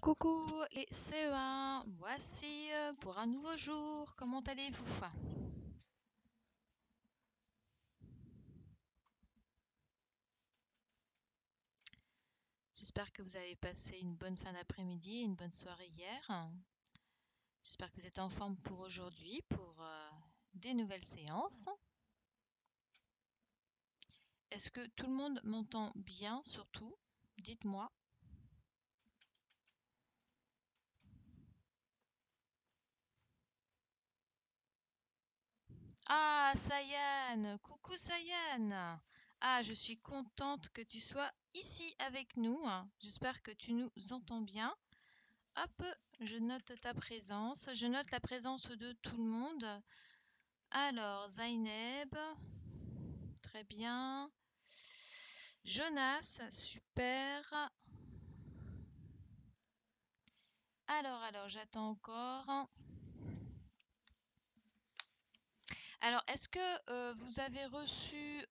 Coucou les CE1, voici pour un nouveau jour. Comment allez-vous? J'espère que vous avez passé une bonne fin d'après-midi, une bonne soirée hier. J'espère que vous êtes en forme pour aujourd'hui, pour des nouvelles séances. Est-ce que tout le monde m'entend bien surtout? Dites-moi. Ah, Sayan! Coucou Sayan! Ah, je suis contente que tu sois ici avec nous. J'espère que tu nous entends bien. Hop, je note ta présence. Je note la présence de tout le monde. Alors, Zaineb, très bien. Jonas, super. Alors, j'attends encore. Alors, est-ce que vous avez reçu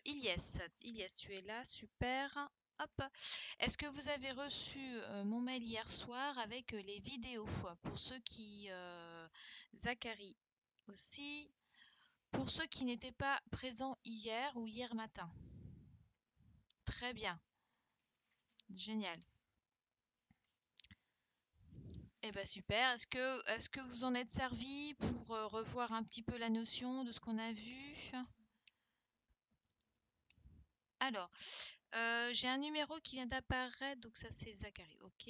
Ilyes? Ilyes, tu es là, super. Hop. Est-ce que vous avez reçu mon mail hier soir avec les vidéos pour ceux qui... Zachary aussi. Pour ceux qui n'étaient pas présents hier ou hier matin. Très bien, génial. Eh ben super. Est-ce que vous en êtes servi pour revoir un petit peu la notion de ce qu'on a vu? Alors, j'ai un numéro qui vient d'apparaître, donc ça c'est Zachary. Ok.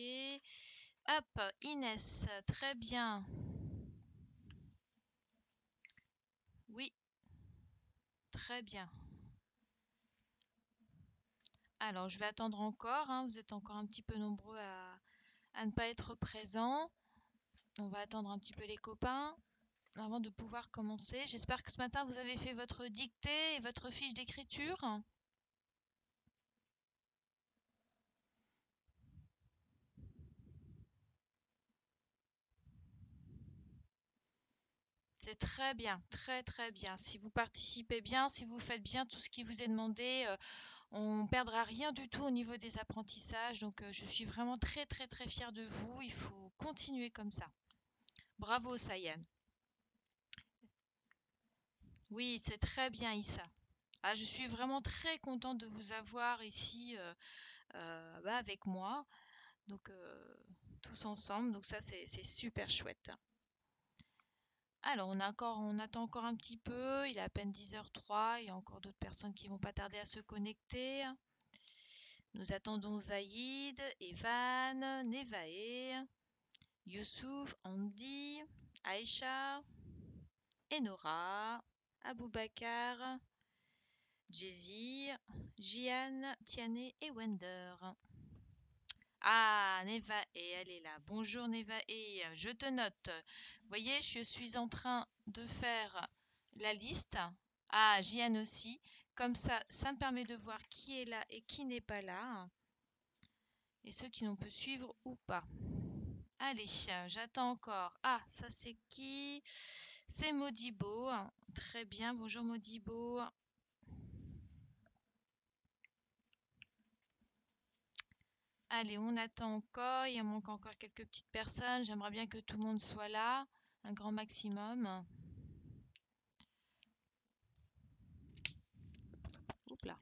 Hop, Inès, très bien. Oui, très bien. Alors, je vais attendre encore, hein. Vous êtes encore un petit peu nombreux à ne pas être présents. On va attendre un petit peu les copains avant de pouvoir commencer. J'espère que ce matin, vous avez fait votre dictée et votre fiche d'écriture. C'est très bien, très très bien. Si vous participez bien, si vous faites bien tout ce qui vous est demandé, on ne perdra rien du tout au niveau des apprentissages. Donc, je suis vraiment très très très fière de vous. Il faut continuer comme ça. Bravo, Sayan. Oui, c'est très bien, Issa. Ah, je suis vraiment très contente de vous avoir ici avec moi. Donc, tous ensemble. Donc ça, c'est super chouette. Alors, on attend encore un petit peu. Il est à peine 10h03. Il y a encore d'autres personnes qui vont pas tarder à se connecter. Nous attendons Zaïd, Evan, Nevaeh, Youssouf, Andy, Aïcha, Enora, Aboubakar, Jésir, Jian, Tiane et Wender. Ah, Nevaeh, elle est là. Bonjour Nevaeh, je te note. Vous voyez, je suis en train de faire la liste. Ah, Jian aussi. Comme ça me permet de voir qui est là et qui n'est pas là. Et ceux qui n'ont pu suivre ou pas. Allez, j'attends encore. Ah, ça c'est qui? C'est Modibo. Très bien, bonjour Modibo. Allez, on attend encore. Il manque encore quelques petites personnes. J'aimerais bien que tout le monde soit là. Un grand maximum. Oups là.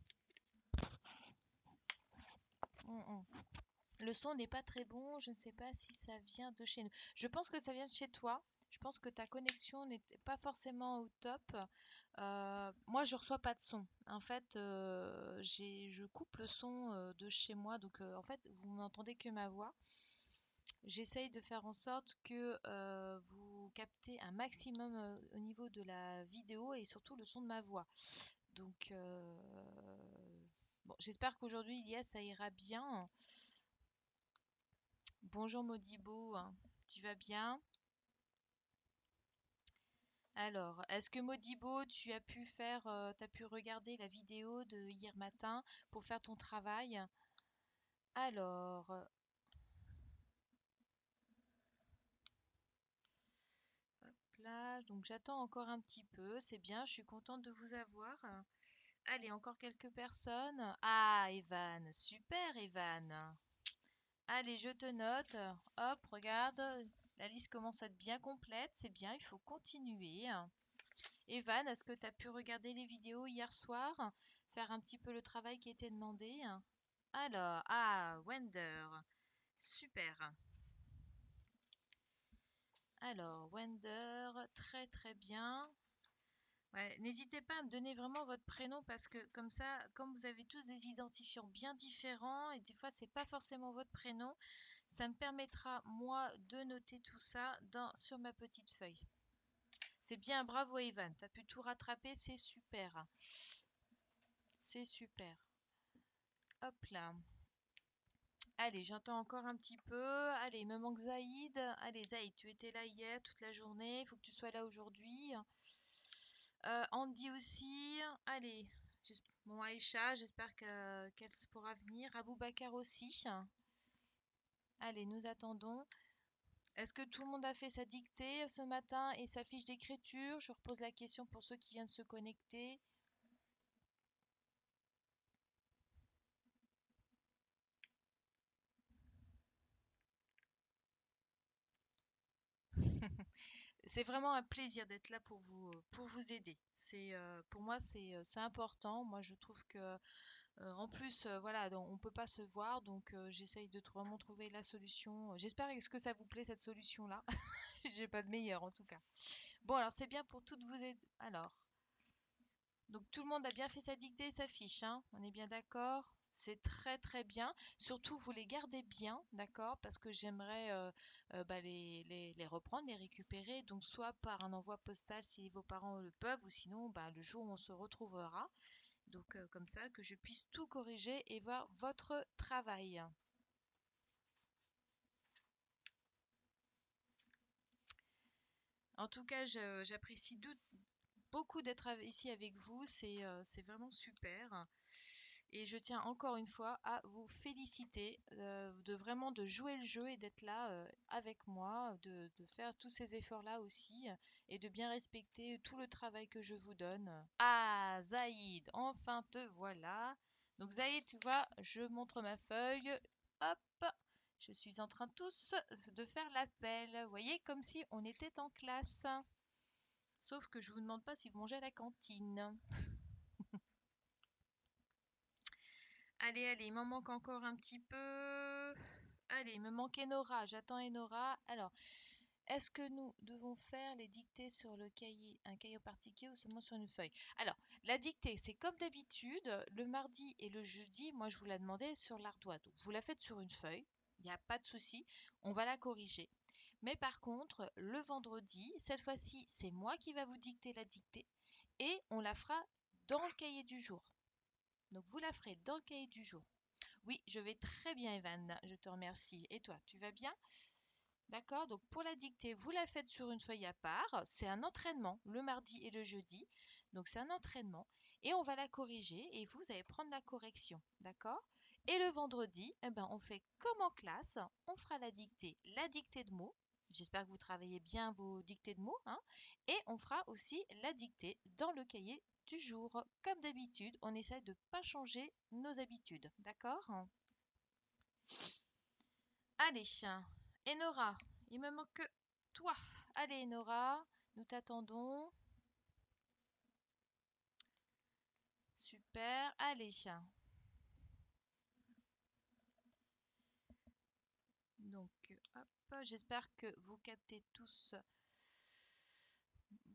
Le son n'est pas très bon. Je ne sais pas si ça vient de chez nous. Je pense que ça vient de chez toi. Je pense que ta connexion n'était pas forcément au top. Moi, je reçois pas de son. En fait, je coupe le son de chez moi. Donc, en fait, vous m'entendez que ma voix. J'essaye de faire en sorte que vous captez un maximum au niveau de la vidéo et surtout le son de ma voix. Donc, bon, j'espère qu'aujourd'hui, Ilias, ça ira bien. Bonjour Modibo, tu vas bien? Alors, est-ce que Modibo, tu as pu faire, t'as pu regarder la vidéo de hier matin pour faire ton travail? Alors, hop là, donc j'attends encore un petit peu, c'est bien, je suis contente de vous avoir. Allez, encore quelques personnes. Ah, Evan, super Evan. Allez, je te note. Hop, regarde. La liste commence à être bien complète. C'est bien, il faut continuer. Evan, est-ce que tu as pu regarder les vidéos hier soir? Faire un petit peu le travail qui était demandé? Alors, ah, Wender. Super. Alors, Wender, très très bien. Ouais, n'hésitez pas à me donner vraiment votre prénom parce que comme ça, comme vous avez tous des identifiants bien différents et des fois c'est pas forcément votre prénom, ça me permettra moi de noter tout ça sur ma petite feuille. C'est bien, bravo Evan, t'as pu tout rattraper, c'est super. C'est super. Hop là. Allez, j'entends encore un petit peu. Allez, il me manque Zaïd. Allez, Zaïd, tu étais là hier toute la journée. Il faut que tu sois là aujourd'hui. Andy aussi. Allez. Bon, Aïcha, j'espère qu'elle pourra venir. Aboubacar aussi. Allez, nous attendons. Est-ce que tout le monde a fait sa dictée ce matin et sa fiche d'écriture? Je repose la question pour ceux qui viennent de se connecter. C'est vraiment un plaisir d'être là pour vous aider. Pour moi, c'est important. Moi, je trouve que en plus, voilà, on peut pas se voir, donc j'essaye de vraiment trouver la solution. J'espère que ça vous plaît cette solution-là. J'ai pas de meilleure en tout cas. Bon, alors c'est bien pour toutes vous aider. Alors, donc tout le monde a bien fait sa dictée et sa fiche, hein. On est bien d'accord? C'est très très bien. Surtout, vous les gardez bien, d'accord? Parce que j'aimerais bah, les reprendre, les récupérer. Donc, soit par un envoi postal si vos parents le peuvent, ou sinon, bah, le jour où on se retrouvera. Donc, comme ça, que je puisse tout corriger et voir votre travail. En tout cas, j'apprécie beaucoup d'être ici avec vous. C'est vraiment super. Et je tiens encore une fois à vous féliciter de vraiment de jouer le jeu et d'être là avec moi, de faire tous ces efforts-là aussi et de bien respecter tout le travail que je vous donne. Ah, Zaïd, enfin te voilà. Donc Zaïd, tu vois, je montre ma feuille. Hop, je suis en train tous de faire l'appel. Vous voyez, comme si on était en classe. Sauf que je vous demande pas si vous mangez à la cantine. Allez, allez, il m'en manque encore un petit peu. Allez, il me manque Enora. J'attends Enora. Alors, est-ce que nous devons faire les dictées sur le cahier, un cahier en particulier ou seulement sur une feuille? Alors, la dictée, c'est comme d'habitude, le mardi et le jeudi, moi je vous la demandais sur l'ardoise. Donc, vous la faites sur une feuille, il n'y a pas de souci, on va la corriger. Mais par contre, le vendredi, cette fois-ci, c'est moi qui va vous dicter la dictée et on la fera dans le cahier du jour. Donc, vous la ferez dans le cahier du jour. Oui, je vais très bien, Evan. Je te remercie. Et toi, tu vas bien? D'accord? Donc, pour la dictée, vous la faites sur une feuille à part. C'est un entraînement le mardi et le jeudi. Donc, c'est un entraînement. Et on va la corriger et vous allez prendre la correction. D'accord? Et le vendredi, eh ben, on fait comme en classe. On fera la dictée de mots. J'espère que vous travaillez bien vos dictées de mots, hein. Et on fera aussi la dictée dans le cahier du jour. Comme d'habitude, on essaie de ne pas changer nos habitudes. D'accord? Allez, Enora, il me manque que toi. Allez, Enora, nous t'attendons. Super. Allez. Donc, hop, j'espère que vous captez tous.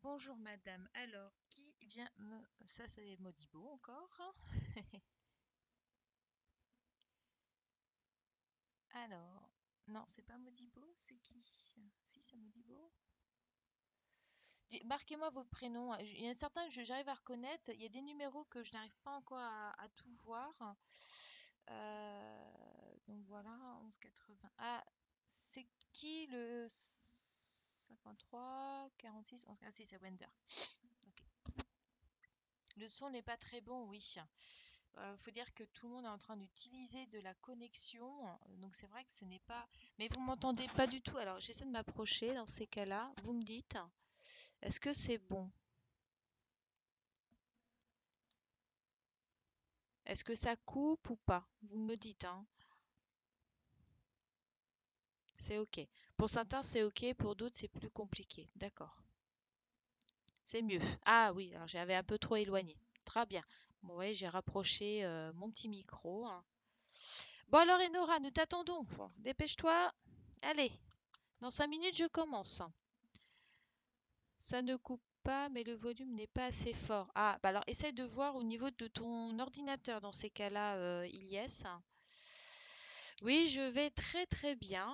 Bonjour, madame. Alors, qui vient me... Ça, c'est Modibo encore. Alors, non, c'est pas Modibo, c'est qui? Si, c'est Modibo. Marquez-moi vos prénoms. Il y en a certains que j'arrive à reconnaître. Il y a des numéros que je n'arrive pas encore à tout voir. Donc voilà, 11,80. Ah, c'est qui le 53, 46? Ah si, c'est Wender. Ok. Le son n'est pas très bon, oui. Faut dire que tout le monde est en train d'utiliser de la connexion. Donc c'est vrai que ce n'est pas... Mais vous m'entendez pas du tout. Alors j'essaie de m'approcher dans ces cas-là. Vous me dites, est-ce que c'est bon? Est-ce que ça coupe ou pas? Vous me dites, hein. C'est OK. Pour certains, c'est OK, pour d'autres, c'est plus compliqué. D'accord. C'est mieux. Ah oui, alors j'avais un peu trop éloigné. Très bien. Bon, ouais, j'ai rapproché mon petit micro, hein. Bon alors, Enora, nous t'attendons. Bon, dépêche-toi. Allez, dans 5 minutes, je commence. Ça ne coupe pas, mais le volume n'est pas assez fort. Ah, bah alors essaye de voir au niveau de ton ordinateur dans ces cas-là, Ilyes. Oui, je vais très très bien.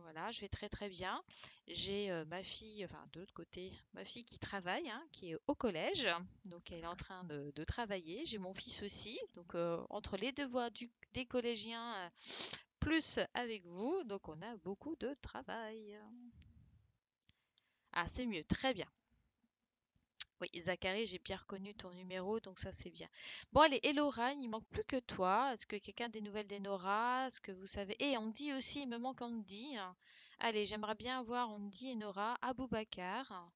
Voilà, je vais très très bien. J'ai ma fille, enfin de l'autre côté, ma fille qui travaille, hein, qui est au collège, donc elle est en train de travailler. J'ai mon fils aussi, donc entre les devoirs des collégiens plus avec vous, donc on a beaucoup de travail. Ah, c'est mieux, très bien. Oui, Zachary, j'ai bien reconnu ton numéro, donc ça c'est bien. Bon, allez, Elora, il manque plus que toi. Est-ce que quelqu'un a des nouvelles d'Enora? Est-ce que vous savez? Et Andy aussi, il me manque Andy, hein. Allez, j'aimerais bien avoir Andy, Enora, Aboubacar.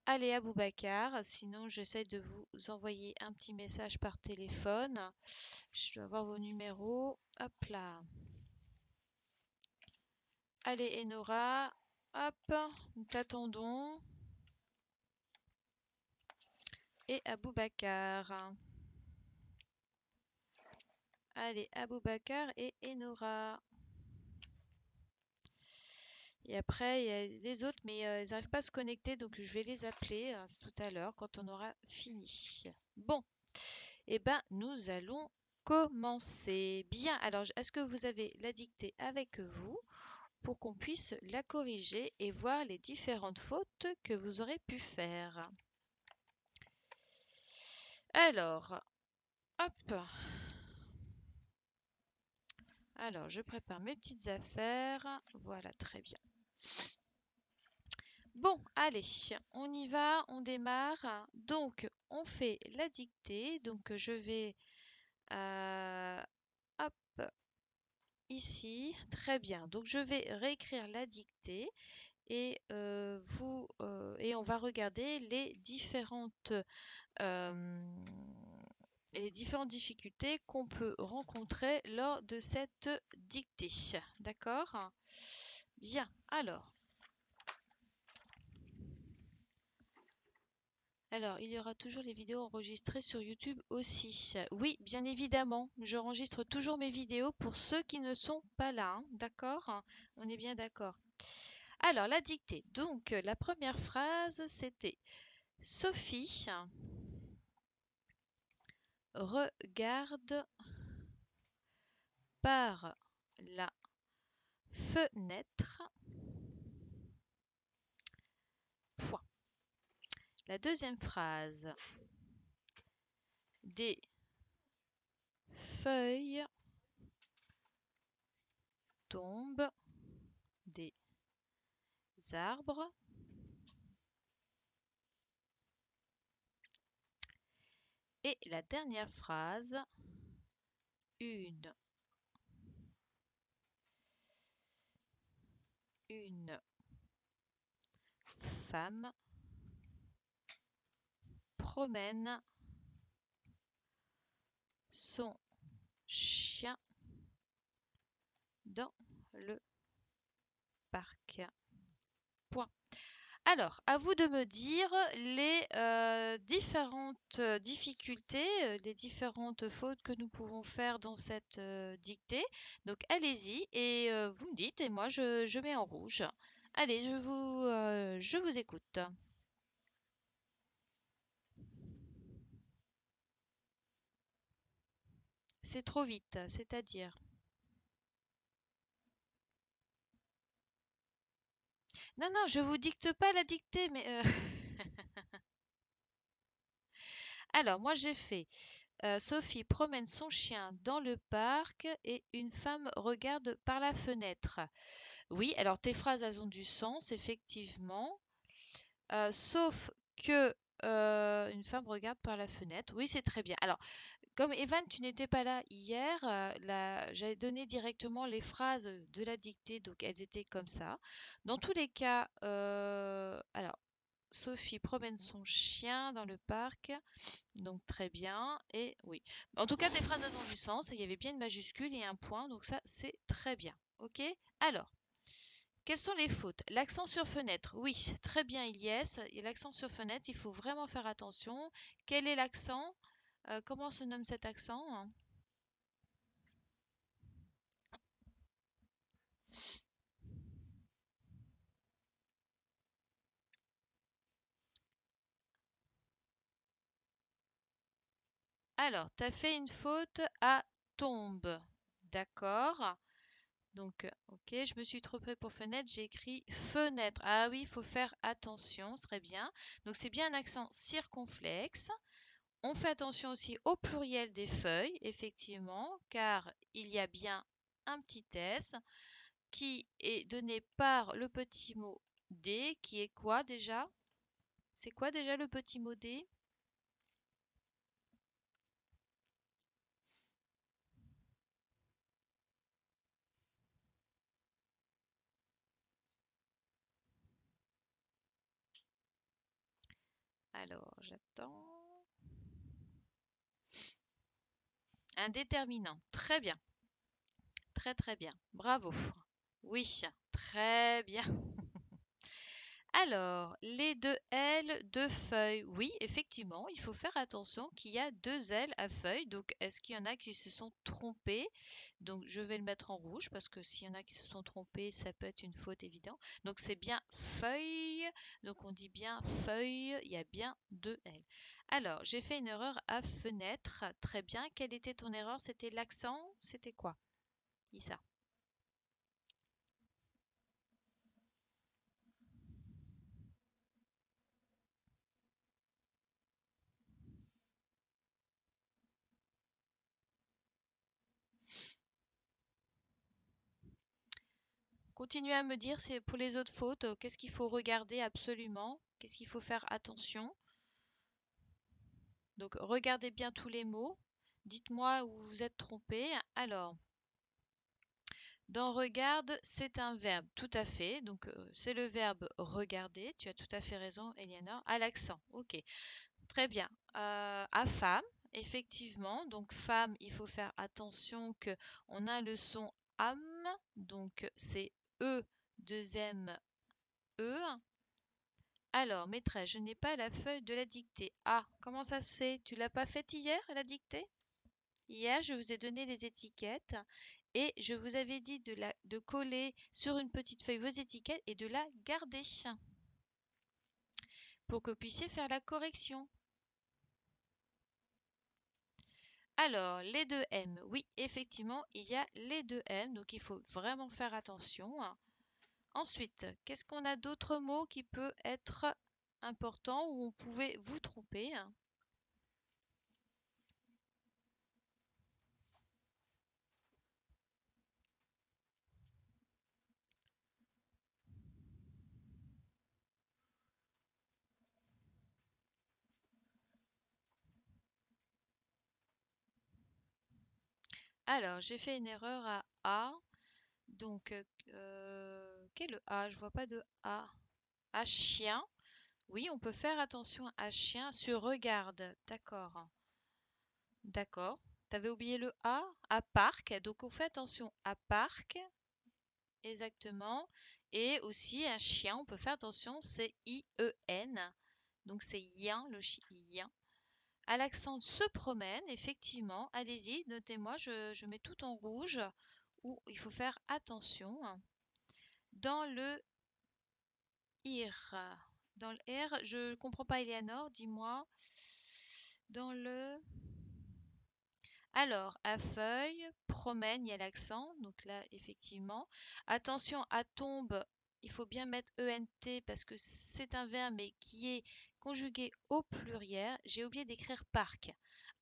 Allez, Aboubacar, sinon j'essaie de vous envoyer un petit message par téléphone. Je dois avoir vos numéros. Hop là. Allez, Enora, hop, nous t'attendons. Et Aboubacar. Allez, Aboubacar et Enora. Et après, il y a les autres, mais ils n'arrivent pas à se connecter, donc je vais les appeler tout à l'heure quand on aura fini. Bon, eh ben, nous allons commencer. Bien, alors, est-ce que vous avez la dictée avec vous pour qu'on puisse la corriger et voir les différentes fautes que vous aurez pu faire? Alors, hop. Alors, je prépare mes petites affaires. Voilà, très bien. Bon, allez, on y va, on démarre. Donc, on fait la dictée. Donc, je vais, hop, ici. Très bien. Donc, je vais réécrire la dictée et et on va regarder euh, les différentes difficultés qu'on peut rencontrer lors de cette dictée. D'accord? Bien. Alors, il y aura toujours les vidéos enregistrées sur YouTube aussi. Oui, bien évidemment, j'enregistre toujours mes vidéos pour ceux qui ne sont pas là, hein, d'accord? On est bien d'accord. Alors, la dictée. Donc, la première phrase, c'était Sophie regarde par la fenêtre. Point. La deuxième phrase, des feuilles tombent des arbres. Et la dernière phrase, une femme promène son chien dans le parc. Point. Alors, à vous de me dire les différentes difficultés, les différentes fautes que nous pouvons faire dans cette dictée. Donc, allez-y et vous me dites et moi je mets en rouge. Allez, je vous écoute. C'est trop vite, c'est-à-dire. Non, non, je vous dicte pas la dictée, mais alors moi j'ai fait Sophie promène son chien dans le parc et une femme regarde par la fenêtre. Oui, alors tes phrases elles ont du sens effectivement, sauf que une femme regarde par la fenêtre. Oui, c'est très bien. Alors, comme Evan, tu n'étais pas là hier, j'avais donné directement les phrases de la dictée, donc elles étaient comme ça. Dans tous les cas, alors Sophie promène son chien dans le parc, donc très bien. Et oui. En tout cas, tes phrases elles ont du sens. Il y avait bien une majuscule et un point, donc ça, c'est très bien. Ok? Alors, Quelles sont les fautes? L'accent sur fenêtre. Oui, très bien, Ilyes. Et l'accent sur fenêtre, il faut vraiment faire attention. Quel est l'accent? Comment se nomme cet accent? Alors, tu as fait une faute à tombe. D'accord. Donc, ok, je me suis trompée pour fenêtre, j'ai écrit fenêtre. Ah oui, il faut faire attention, très bien. Donc, c'est bien un accent circonflexe. On fait attention aussi au pluriel des feuilles, effectivement, car il y a bien un petit S qui est donné par le petit mot D, qui est quoi déjà? C'est quoi déjà le petit mot D? Alors, j'attends. Un déterminant. Très bien. Très très bien. Bravo. Oui, très bien. Alors, les deux L, deux feuilles. Oui, effectivement, il faut faire attention qu'il y a deux L à feuille. Donc, est-ce qu'il y en a qui se sont trompés? Donc, je vais le mettre en rouge parce que s'il y en a qui se sont trompés, ça peut être une faute évidente. Donc, c'est bien feuille. Donc, on dit bien feuille. Il y a bien deux L. Alors, j'ai fait une erreur à fenêtre. Très bien. Quelle était ton erreur? C'était l'accent? C'était quoi? Dis ça. Continuez à me dire, c'est pour les autres fautes, qu'est-ce qu'il faut regarder absolument, qu'est-ce qu'il faut faire attention. Donc, regardez bien tous les mots. Dites-moi où vous êtes trompé. Alors, dans regarde, c'est un verbe, tout à fait. Donc, c'est le verbe regarder. Tu as tout à fait raison, Eleanor. À l'accent, ok. Très bien. À femme, effectivement. Donc, femme, il faut faire attention que on a le son am. Donc, c'est E, deuxième E. Alors, maîtresse, je n'ai pas la feuille de la dictée. Ah, comment ça se fait? Tu l'as pas faite hier, la dictée? Hier, je vous ai donné les étiquettes et je vous avais dit de coller sur une petite feuille vos étiquettes et de la garder pour que vous puissiez faire la correction. Alors, les deux M. Oui, effectivement, il y a les deux M, donc il faut vraiment faire attention. Ensuite, qu'est-ce qu'on a d'autres mots qui peut être important où vous pouvez vous tromper? Alors, j'ai fait une erreur à A. Donc, quel A? Je vois pas de A. À chien. Oui, on peut faire attention à chien sur regarde. D'accord. D'accord. T'avais oublié le A? À parc. Donc, on fait attention à parc. Exactement. Et aussi, un chien, on peut faire attention, c'est I-E-N. Donc, c'est yen, le chien. À l'accent se promène, effectivement. Allez-y, notez-moi, je mets tout en rouge où il faut faire attention. Dans le ir. Dans le R, je comprends pas, Eleanor, dis-moi. Dans le. Alors, à feuille, promène, il y a l'accent, donc là, effectivement. Attention, à tombe, il faut bien mettre ENT parce que c'est un verbe mais qui est conjugué au pluriel. J'ai oublié d'écrire parc.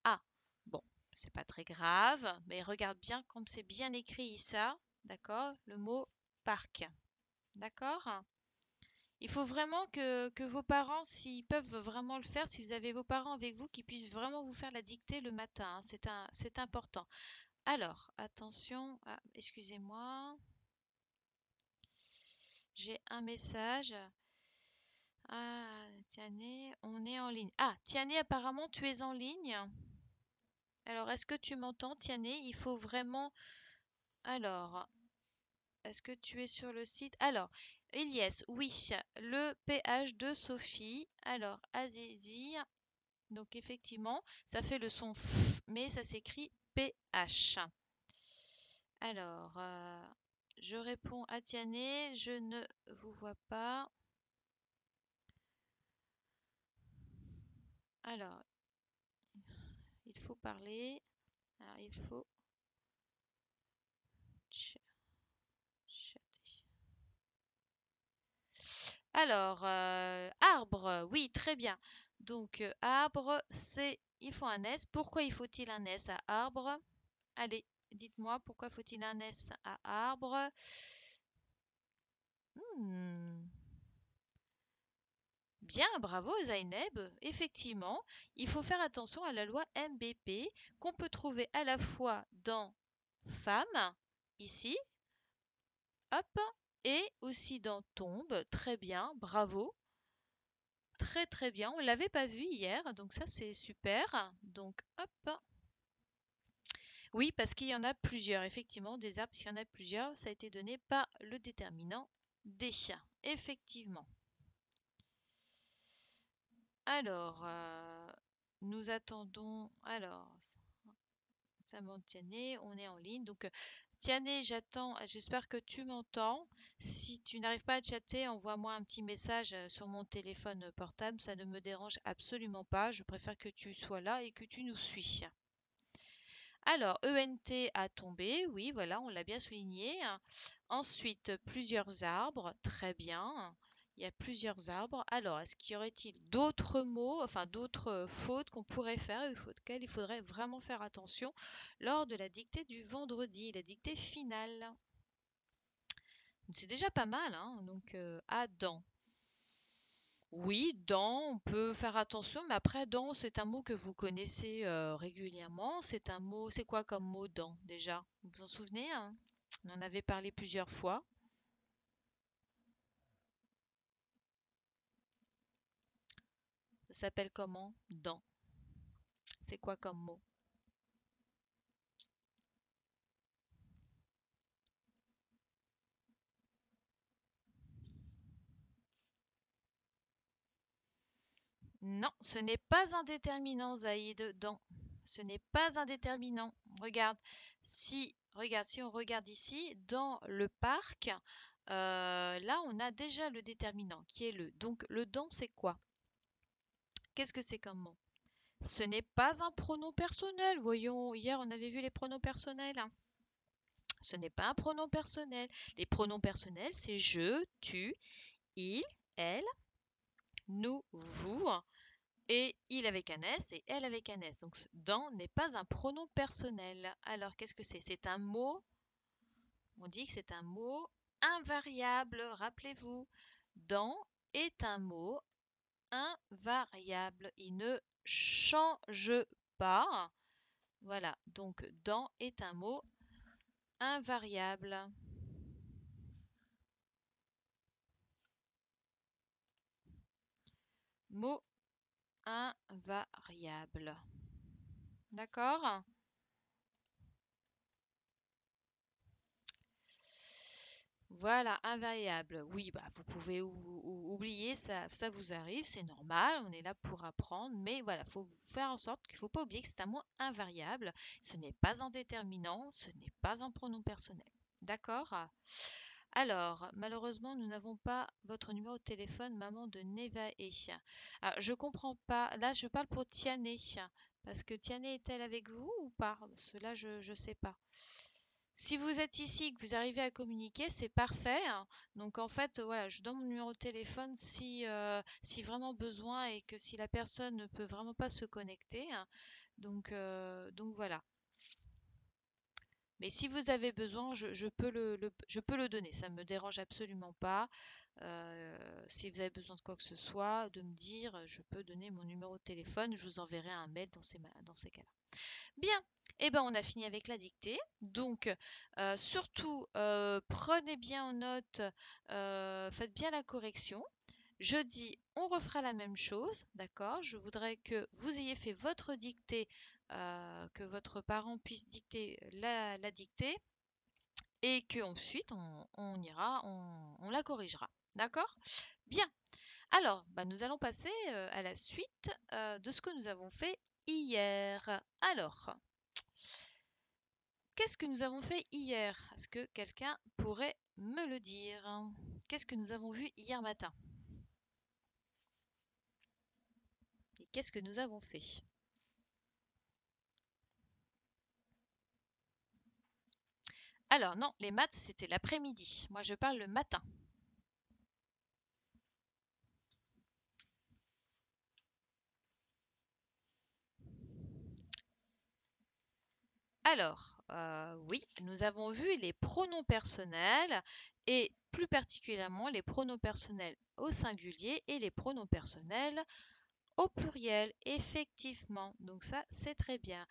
Ah, bon, c'est pas très grave, mais regarde bien comme c'est bien écrit ça, d'accord? Le mot parc, d'accord? Il faut vraiment que vos parents, s'ils peuvent vraiment le faire, si vous avez vos parents avec vous, qu'ils puissent vraiment vous faire la dictée le matin, hein. C'est important. Alors, attention, excusez-moi, j'ai un message. Ah, Tiané, on est en ligne. Ah, Tiané, apparemment, tu es en ligne. Alors, est-ce que tu m'entends, Tiané? Il faut vraiment. Alors, est-ce que tu es sur le site? Alors, Ilyes, oui, le PH de Sophie. Alors, Azizi, donc effectivement, ça fait le son F, mais ça s'écrit PH. Alors, je réponds à Tiané, je ne vous vois pas. Alors, il faut parler. Alors, il faut chatter. Alors, arbre, oui, très bien. Donc, arbre, il faut un S. Pourquoi il faut-il un S à arbre? Allez, dites-moi, pourquoi faut-il un S à arbre? Hmm, Bien, bravo Zaineb. Effectivement, il faut faire attention à la loi MBP qu'on peut trouver à la fois dans femme, ici, hop, et aussi dans tombe. Très bien, bravo. Très très bien, on l'avait pas vu hier, donc ça c'est super. Donc hop. Oui, parce qu'il y en a plusieurs, effectivement, des arbres, s'il y en a plusieurs, ça a été donné par le déterminant des chiens, effectivement. Alors, nous attendons. Alors, ça Tiané, on est en ligne. Donc, Tiané, j'attends. J'espère que tu m'entends. Si tu n'arrives pas à chatter, envoie-moi un petit message sur mon téléphone portable. Ça ne me dérange absolument pas. Je préfère que tu sois là et que tu nous suis. Alors, ENT a tombé, oui, voilà, on l'a bien souligné. Ensuite, plusieurs arbres, très bien. Il y a plusieurs arbres. Alors, est-ce qu'il y aurait-il d'autres mots, enfin d'autres fautes qu'on pourrait faire, auxquelles il faudrait vraiment faire attention lors de la dictée du vendredi, la dictée finale? C'est déjà pas mal, hein? Donc, Adam. Oui, dents, on peut faire attention, mais après, dents, c'est un mot que vous connaissez régulièrement. C'est un mot, c'est quoi comme mot dents déjà? Vous vous en souvenez, hein? On en avait parlé plusieurs fois. Ça s'appelle comment? Dents. C'est quoi comme mot? Non, ce n'est pas un déterminant, Zaïd. Dents. Ce n'est pas un déterminant. Regarde, si on regarde ici, dans le parc, là, on a déjà le déterminant qui est le. Donc, le dent, c'est quoi? Qu'est-ce que c'est comme mot? Ce n'est pas un pronom personnel. Voyons, hier on avait vu les pronoms personnels, hein. Ce n'est pas un pronom personnel. Les pronoms personnels, c'est je, tu, il, elle, nous, vous, et il avec un S et elle avec un S. Donc dans n'est pas un pronom personnel. Alors qu'est-ce que c'est? C'est un mot, on dit que c'est un mot invariable. Rappelez-vous, dans est un mot invariable. Il ne change pas. Voilà, donc dans est un mot invariable. Mot invariable. D'accord? Voilà, invariable. Oui, bah vous pouvez oublier ça, ça vous arrive, c'est normal, on est là pour apprendre, mais voilà, faut faire en sorte qu'il ne faut pas oublier que c'est un mot invariable. Ce n'est pas un déterminant, ce n'est pas un pronom personnel. D'accord? Alors, malheureusement, nous n'avons pas votre numéro de téléphone, maman de Nevae. Alors, je comprends pas. Là, je parle pour Tiané. Parce que Tiané est-elle avec vous ou pas? Parce que là, je ne sais pas. Si vous êtes ici, que vous arrivez à communiquer, c'est parfait, hein. Donc en fait, voilà, je donne mon numéro de téléphone si vraiment besoin et que si la personne ne peut vraiment pas se connecter, hein. Donc voilà. Mais si vous avez besoin, je peux je peux le donner. Ça ne me dérange absolument pas. Si vous avez besoin de quoi que ce soit, de me dire, je peux donner mon numéro de téléphone. Je vous enverrai un mail dans ces cas-là. Bien, eh ben, on a fini avec la dictée. Donc, surtout, prenez bien en note, faites bien la correction. Jeudi, on refera la même chose, d'accord? Je voudrais que vous ayez fait votre dictée, que votre parent puisse dicter la dictée. et que ensuite on ira, on la corrigera. D'accord? Bien. Alors, bah, nous allons passer à la suite de ce que nous avons fait hier. Alors, qu'est-ce que nous avons fait hier? Est-ce que quelqu'un pourrait me le dire? Qu'est-ce que nous avons vu hier matin? Et qu'est-ce que nous avons fait? Alors non, les maths, c'était l'après-midi. Moi, je parle le matin. Alors, oui, nous avons vu les pronoms personnels et plus particulièrement les pronoms personnels au singulier et les pronoms personnels au pluriel, effectivement. Donc ça, c'est très bien.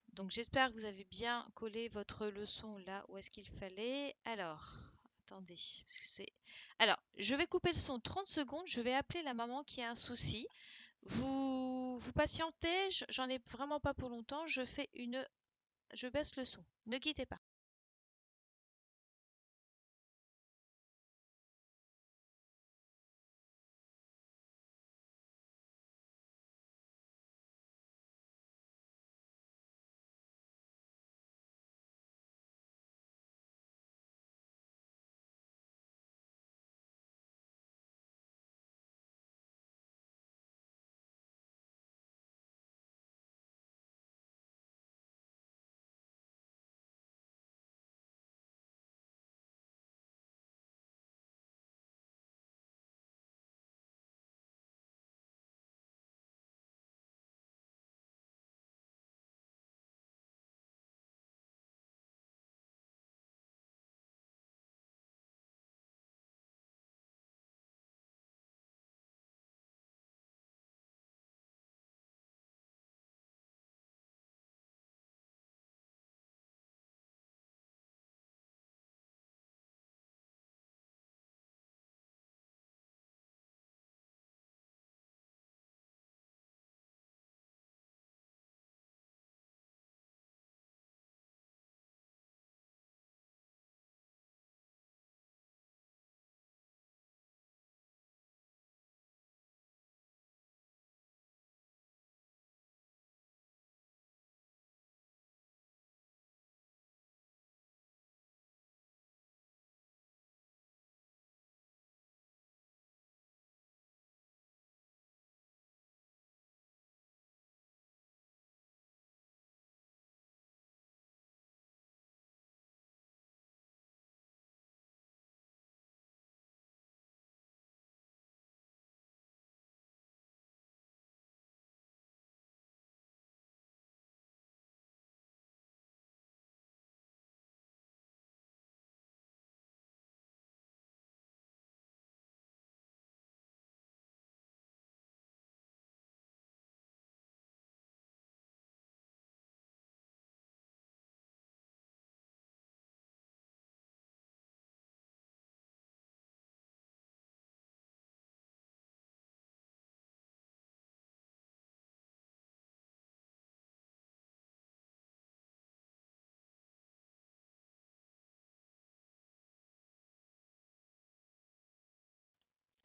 Donc j'espère que vous avez bien collé votre leçon là où est-ce qu'il fallait. Alors, attendez, Alors, je vais couper le son 30 secondes, je vais appeler la maman qui a un souci. Vous patientez, j'en ai vraiment pas pour longtemps, je baisse le son. Ne quittez pas.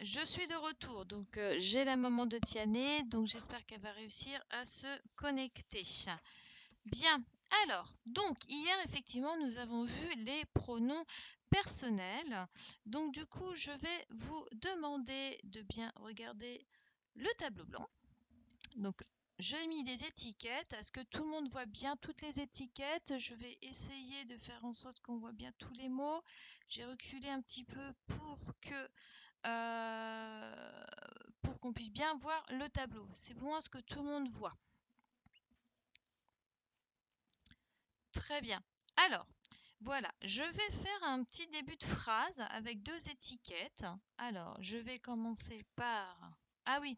Je suis de retour, donc j'ai la maman de Tiané, donc j'espère qu'elle va réussir à se connecter. Bien, alors, donc hier effectivement nous avons vu les pronoms personnels. Donc du coup je vais vous demander de bien regarder le tableau blanc. Donc j'ai mis des étiquettes. Est-ce que tout le monde voit bien toutes les étiquettes? Je vais essayer de faire en sorte qu'on voit bien tous les mots. J'ai reculé un petit peu euh, pour qu'on puisse bien voir le tableau. C'est bon, est-ce que tout le monde voit? Très bien. Alors, voilà, je vais faire un petit début de phrase avec deux étiquettes. Alors, je vais commencer par... Ah oui,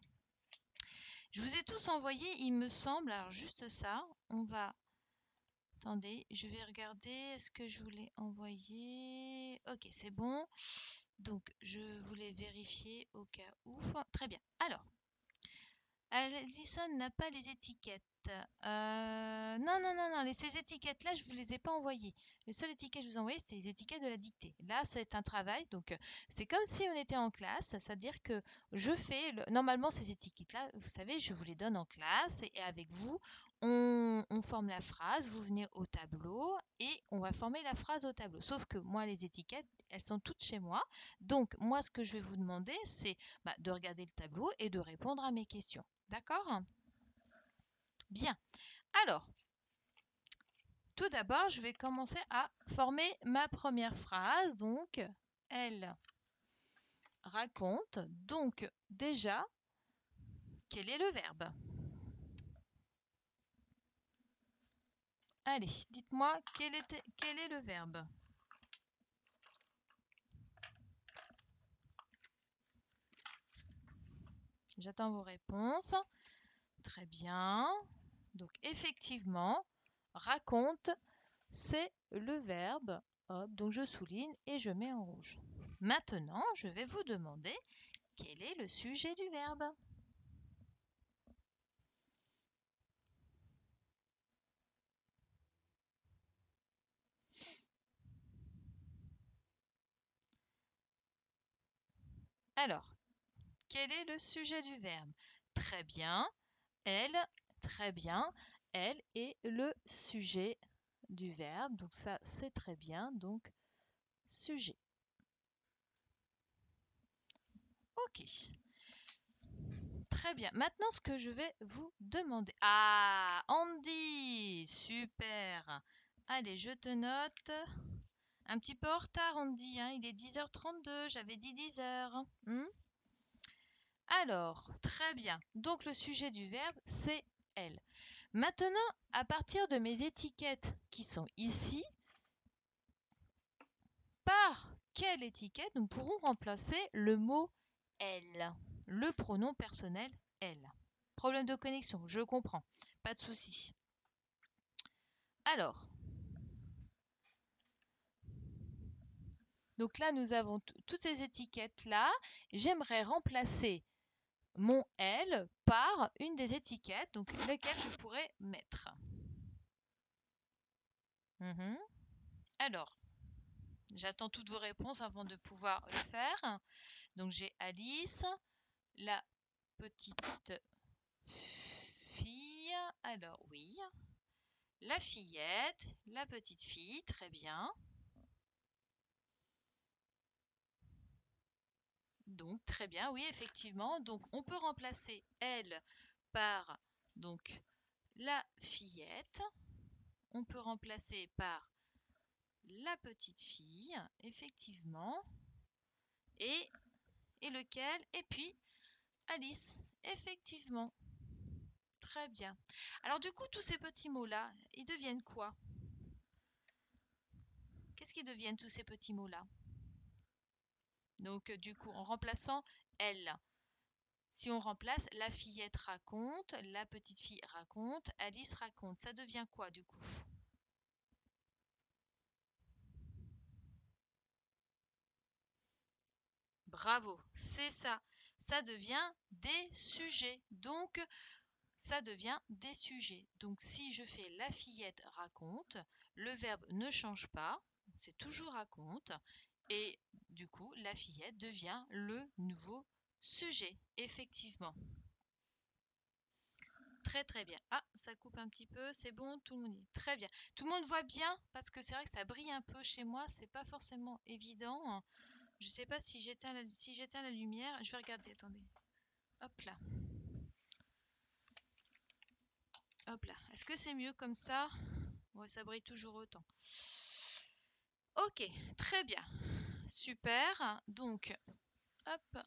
je vous ai tous envoyé, il me semble, alors juste ça, on va... Attendez, je vais regarder, est-ce que je vous l'ai envoyé? Ok, c'est bon. Donc, je voulais vérifier au cas où. Très bien. Alors, Alison n'a pas les étiquettes. Non, non, non, non. Ces étiquettes-là, je vous les ai pas envoyées. Les seules étiquettes que je vous ai envoyées, c'était les étiquettes de la dictée. Là, c'est un travail. Donc, c'est comme si on était en classe. C'est-à-dire que je fais... Normalement, ces étiquettes-là, vous savez, je vous les donne en classe. Et avec vous, on forme la phrase. Vous venez au tableau et on va former la phrase au tableau. Sauf que moi, les étiquettes, elles sont toutes chez moi. Donc, moi, ce que je vais vous demander, c'est de regarder le tableau et de répondre à mes questions. D'accord? Bien. Alors, tout d'abord, je vais commencer à former ma première phrase. Donc, elle raconte. Donc, déjà, quel est le verbe? Allez, dites-moi quel est le verbe? J'attends vos réponses. Très bien. Donc, effectivement, raconte, c'est le verbe. Hop, donc je souligne et je mets en rouge. Maintenant, je vais vous demander quel est le sujet du verbe. Alors, quel est le sujet du verbe? Très bien. Elle, très bien. Elle est le sujet du verbe. Donc ça, c'est très bien. Donc, sujet. Ok. Très bien. Maintenant, ce que je vais vous demander. Ah, Andy, super. Allez, je te note. Un petit peu en retard, Andy. Hein. Il est 10h32. J'avais dit 10h. Alors, très bien. Donc, le sujet du verbe, c'est elle. Maintenant, à partir de mes étiquettes qui sont ici, par quelle étiquette nous pourrons remplacer le mot elle, le pronom personnel elle? Problème de connexion, je comprends, pas de souci. Alors, donc là nous avons toutes ces étiquettes-là. J'aimerais remplacer mon elle par une des étiquettes, donc lesquelles je pourrais mettre. Alors, j'attends toutes vos réponses avant de pouvoir le faire. Donc j'ai Alice, la petite fille. Alors oui, la fillette, la petite fille, très bien. Donc très bien, oui, effectivement. Donc on peut remplacer elle par donc la fillette. On peut remplacer par la petite fille, effectivement. Et lequel? Et puis Alice, effectivement. Très bien. Alors du coup, tous ces petits mots-là, ils deviennent quoi? Qu'est-ce qu'ils deviennent tous ces petits mots-là? Donc du coup, en remplaçant elle, si on remplace la fillette raconte, la petite fille raconte, Alice raconte, ça devient quoi du coup? Bravo, c'est ça. Ça devient des sujets. Donc, ça devient des sujets. Donc, si je fais la fillette raconte, le verbe ne change pas, c'est toujours raconte. Et du coup, la fillette devient le nouveau sujet, effectivement. Très très bien. Ah, ça coupe un petit peu, c'est bon, tout le monde est très bien. Tout le monde voit bien parce que c'est vrai que ça brille un peu chez moi, c'est pas forcément évident. Je sais pas si j'éteins la lumière, je vais regarder, attendez. Hop là. Hop là. Est-ce que c'est mieux comme ça? Ouais, ça brille toujours autant. Ok, très bien. Super. Donc, hop.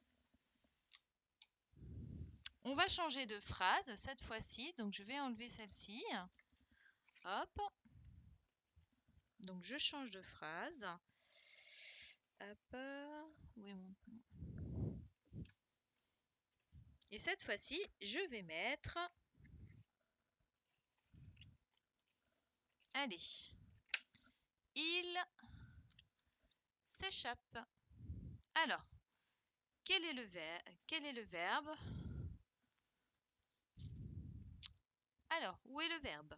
On va changer de phrase cette fois-ci. Donc, je vais enlever celle-ci. Hop. Donc, je change de phrase. Hop. Oui, et cette fois-ci, je vais mettre... Allez. Il s'échappe. Alors, quel est le verbe? Alors, où est le verbe?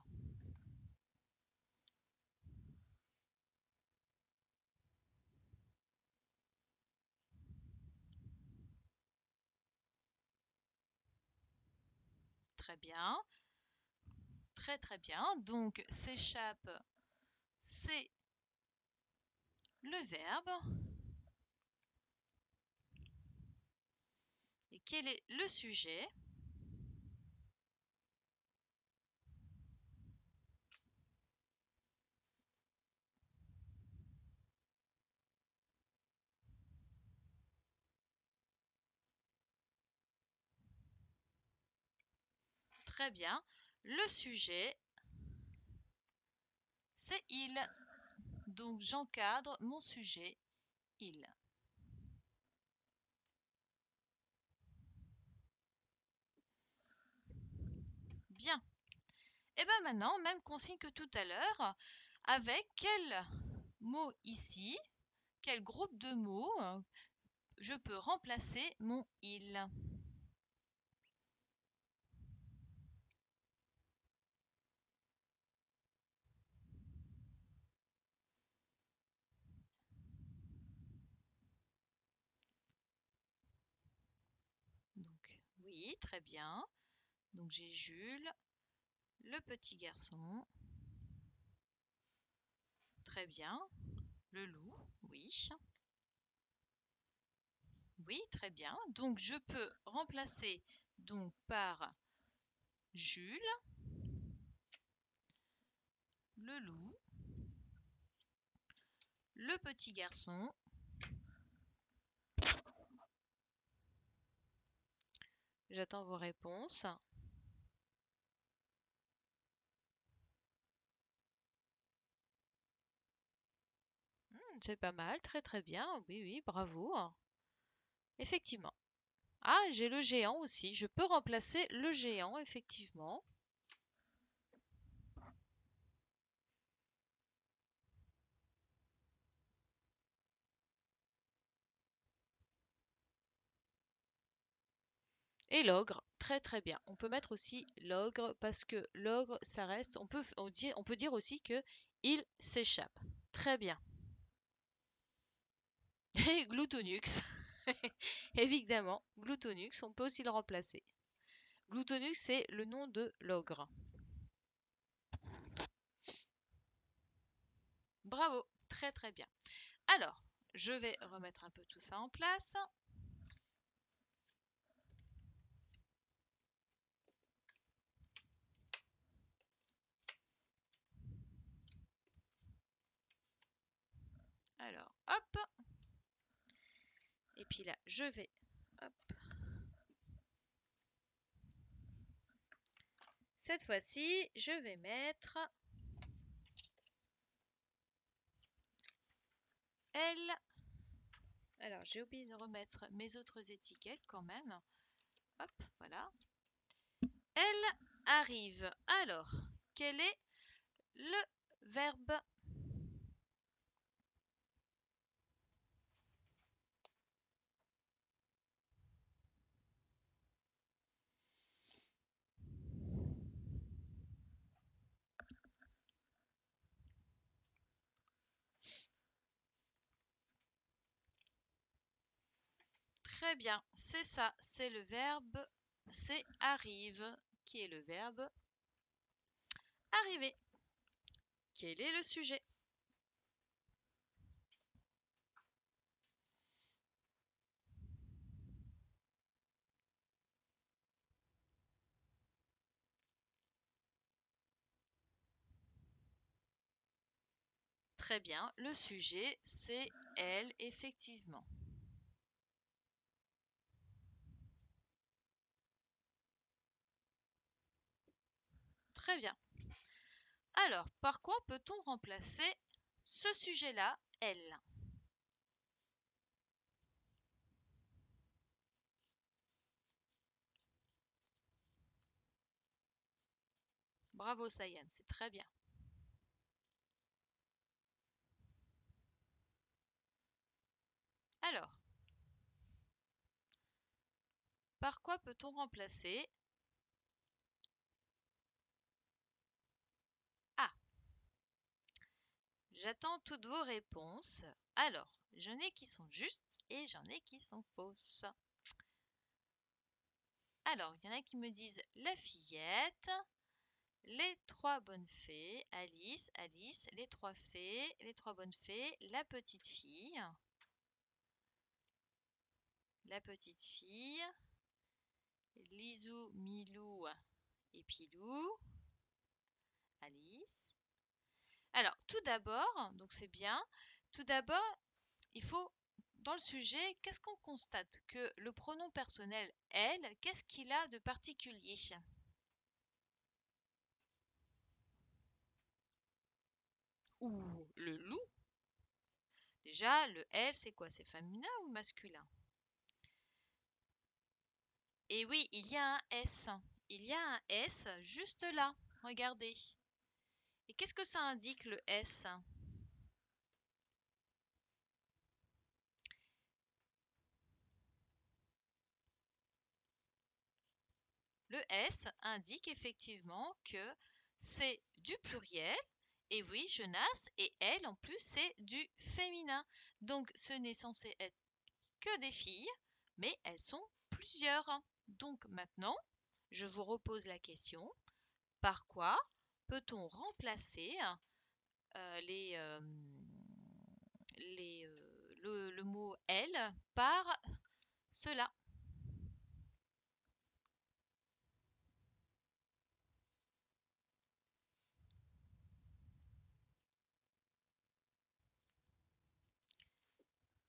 Très bien, très très bien. Donc, s'échappe, c'est le verbe. Et quel est le sujet? Très bien. Le sujet, c'est il. Donc, j'encadre mon sujet, il. Bien. Et bien maintenant, même consigne que tout à l'heure, avec quel mot ici, quel groupe de mots je peux remplacer mon il? Donc, oui, très bien. Donc, j'ai Jules, le petit garçon. Très bien. Le loup, oui. Oui, très bien. Donc, je peux remplacer donc par Jules, le loup, le petit garçon. J'attends vos réponses. C'est pas mal, très très bien. Oui, oui, bravo. Effectivement. Ah, j'ai le géant aussi. Je peux remplacer le géant, effectivement. Et l'ogre, très très bien. On peut mettre aussi l'ogre parce que l'ogre, ça reste. On peut dire aussi que il s'échappe. Très bien. Et Gloutonux. Évidemment, Gloutonux, on peut aussi le remplacer. Gloutonux, c'est le nom de l'ogre. Bravo, très très bien. Alors, je vais remettre un peu tout ça en place. Alors, hop. Et puis là, je vais, hop. Cette fois-ci, je vais mettre elle. Alors, j'ai oublié de remettre mes autres étiquettes quand même. Hop, voilà. Elle arrive. Alors, quel est le verbe? Très bien, c'est ça, c'est le verbe, c'est arrive, qui est le verbe arriver. Quel est le sujet? Très bien, le sujet, c'est elle, effectivement. Très bien. Alors, par quoi peut-on remplacer ce sujet-là, elle? Bravo, Sayan, c'est très bien. Alors, par quoi peut-on remplacer j'attends toutes vos réponses. Alors, j'en ai qui sont justes et j'en ai qui sont fausses. Alors, il y en a qui me disent la fillette, les trois bonnes fées, Alice, Alice, les trois fées, les trois bonnes fées, la petite fille, Lisou, Milou et Pilou, Alice. Alors, tout d'abord, donc c'est bien, tout d'abord, il faut, dans le sujet, qu'est-ce qu'on constate? Que le pronom personnel elle, qu'est-ce qu'il a de particulier? Ou le loup? Déjà, le elle, c'est quoi? C'est féminin ou masculin? Et oui, il y a un S. Il y a un S juste là. Regardez. Et qu'est-ce que ça indique le S? Le S indique effectivement que c'est du pluriel. Et oui, jeunesse. Et elle, en plus, c'est du féminin. Donc, ce n'est censé être que des filles, mais elles sont plusieurs. Donc, maintenant, je vous repose la question. Par quoi peut-on remplacer le mot elle par cela?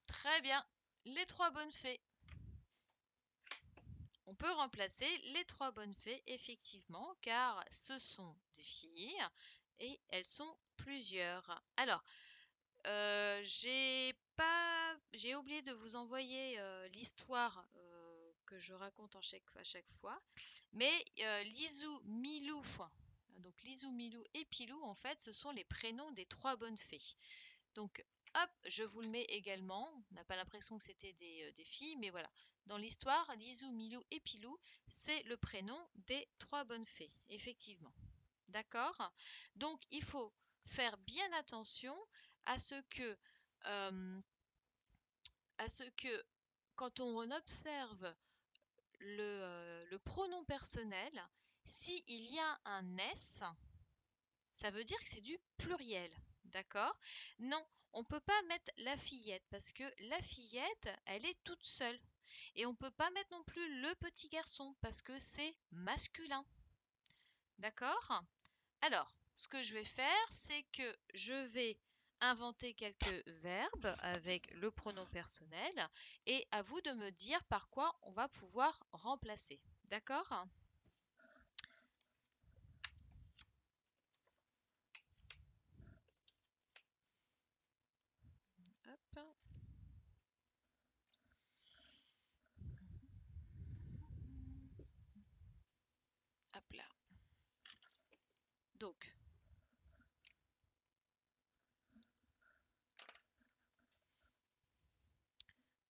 Très bien. Les trois bonnes fées. On peut remplacer les trois bonnes fées, effectivement, car ce sont des filles et elles sont plusieurs. Alors, j'ai oublié de vous envoyer l'histoire que je raconte à chaque fois. Mais Lisou, Milou, donc Lisou, Milou et Pilou, en fait, ce sont les prénoms des trois bonnes fées. Donc, hop, je vous le mets également. On n'a pas l'impression que c'était des filles, mais voilà. Dans l'histoire, Lisou, Milou et Pilou, c'est le prénom des trois bonnes fées, effectivement. D'accord? Donc, il faut faire bien attention à ce que, euh, quand on observe le pronom personnel, s'il y a un S, ça veut dire que c'est du pluriel. D'accord? Non, on ne peut pas mettre la fillette parce que la fillette, elle est toute seule. Et on ne peut pas mettre non plus le petit garçon parce que c'est masculin. D'accord? Alors, ce que je vais faire, c'est que je vais inventer quelques verbes avec le pronom personnel et à vous de me dire par quoi on va pouvoir remplacer. D'accord? Hop, hop là. Donc,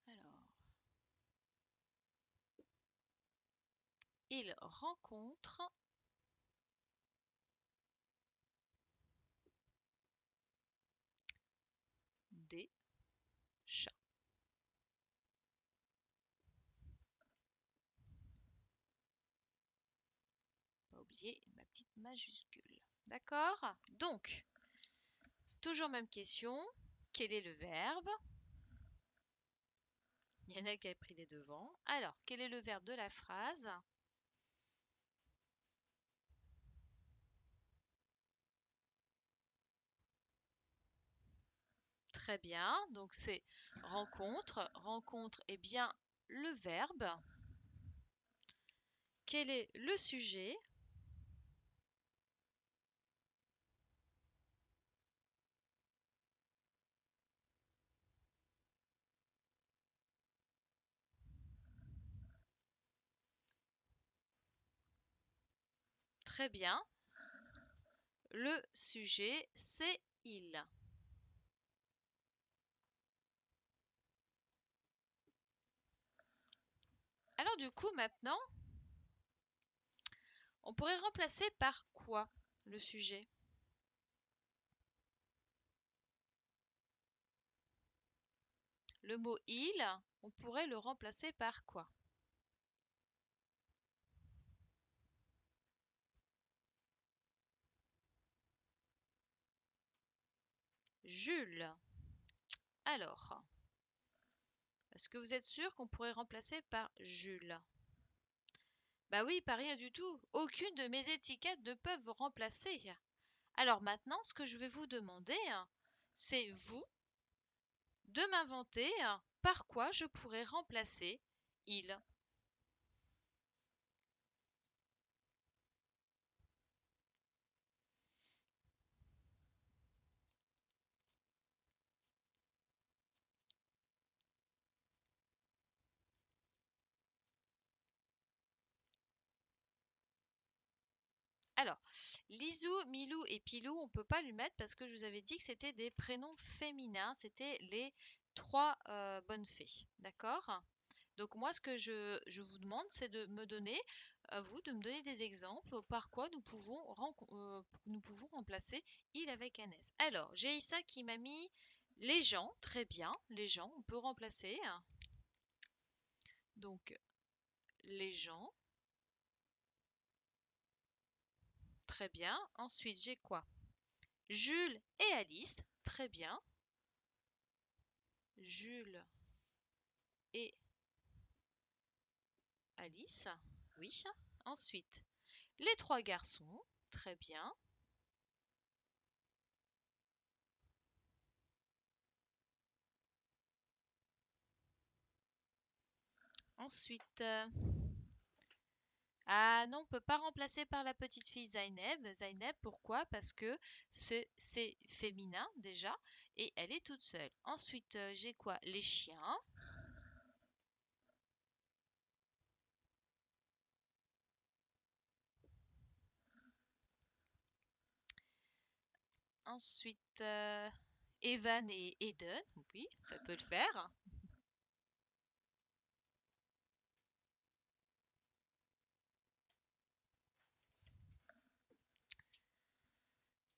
alors, il rencontre des chats. Pas oublier ma petite majuscule. D'accord? Donc, toujours même question. Quel est le verbe? Il y en a qui a pris les devants. Alors, quel est le verbe de la phrase? Très bien. Donc, c'est rencontre. Rencontre est bien le verbe. Quel est le sujet? Très bien. Le sujet, c'est il. Alors, du coup, maintenant, on pourrait remplacer par quoi le sujet? le mot il, on pourrait le remplacer par quoi? Jules. Alors, est-ce que vous êtes sûr qu'on pourrait remplacer par Jules? Bah oui, pas rien du tout. Aucune de mes étiquettes ne peuvent vous remplacer. Alors maintenant, ce que je vais vous demander, c'est vous de m'inventer par quoi je pourrais remplacer il. Alors, Lisou, Milou et Pilou, on peut pas lui mettre parce que je vous avais dit que c'était des prénoms féminins, c'était les trois bonnes fées, d'accord? Donc moi, ce que je vous demande, c'est de me donner, à vous, de me donner des exemples par quoi nous pouvons remplacer il avec un S. Alors, j'ai Issa qui m'a mis les gens, très bien, les gens, on peut remplacer. Donc, les gens, très bien. Ensuite, j'ai quoi? Jules et Alice, très bien. Jules et Alice, oui. Ensuite, les trois garçons, très bien. Ensuite, ah non, on peut pas remplacer par la petite fille Zaineb. Zaineb, pourquoi? Parce que c'est féminin déjà et elle est toute seule. Ensuite, j'ai quoi? Les chiens. Ensuite, Evan et Eden. Oui, ça peut le faire.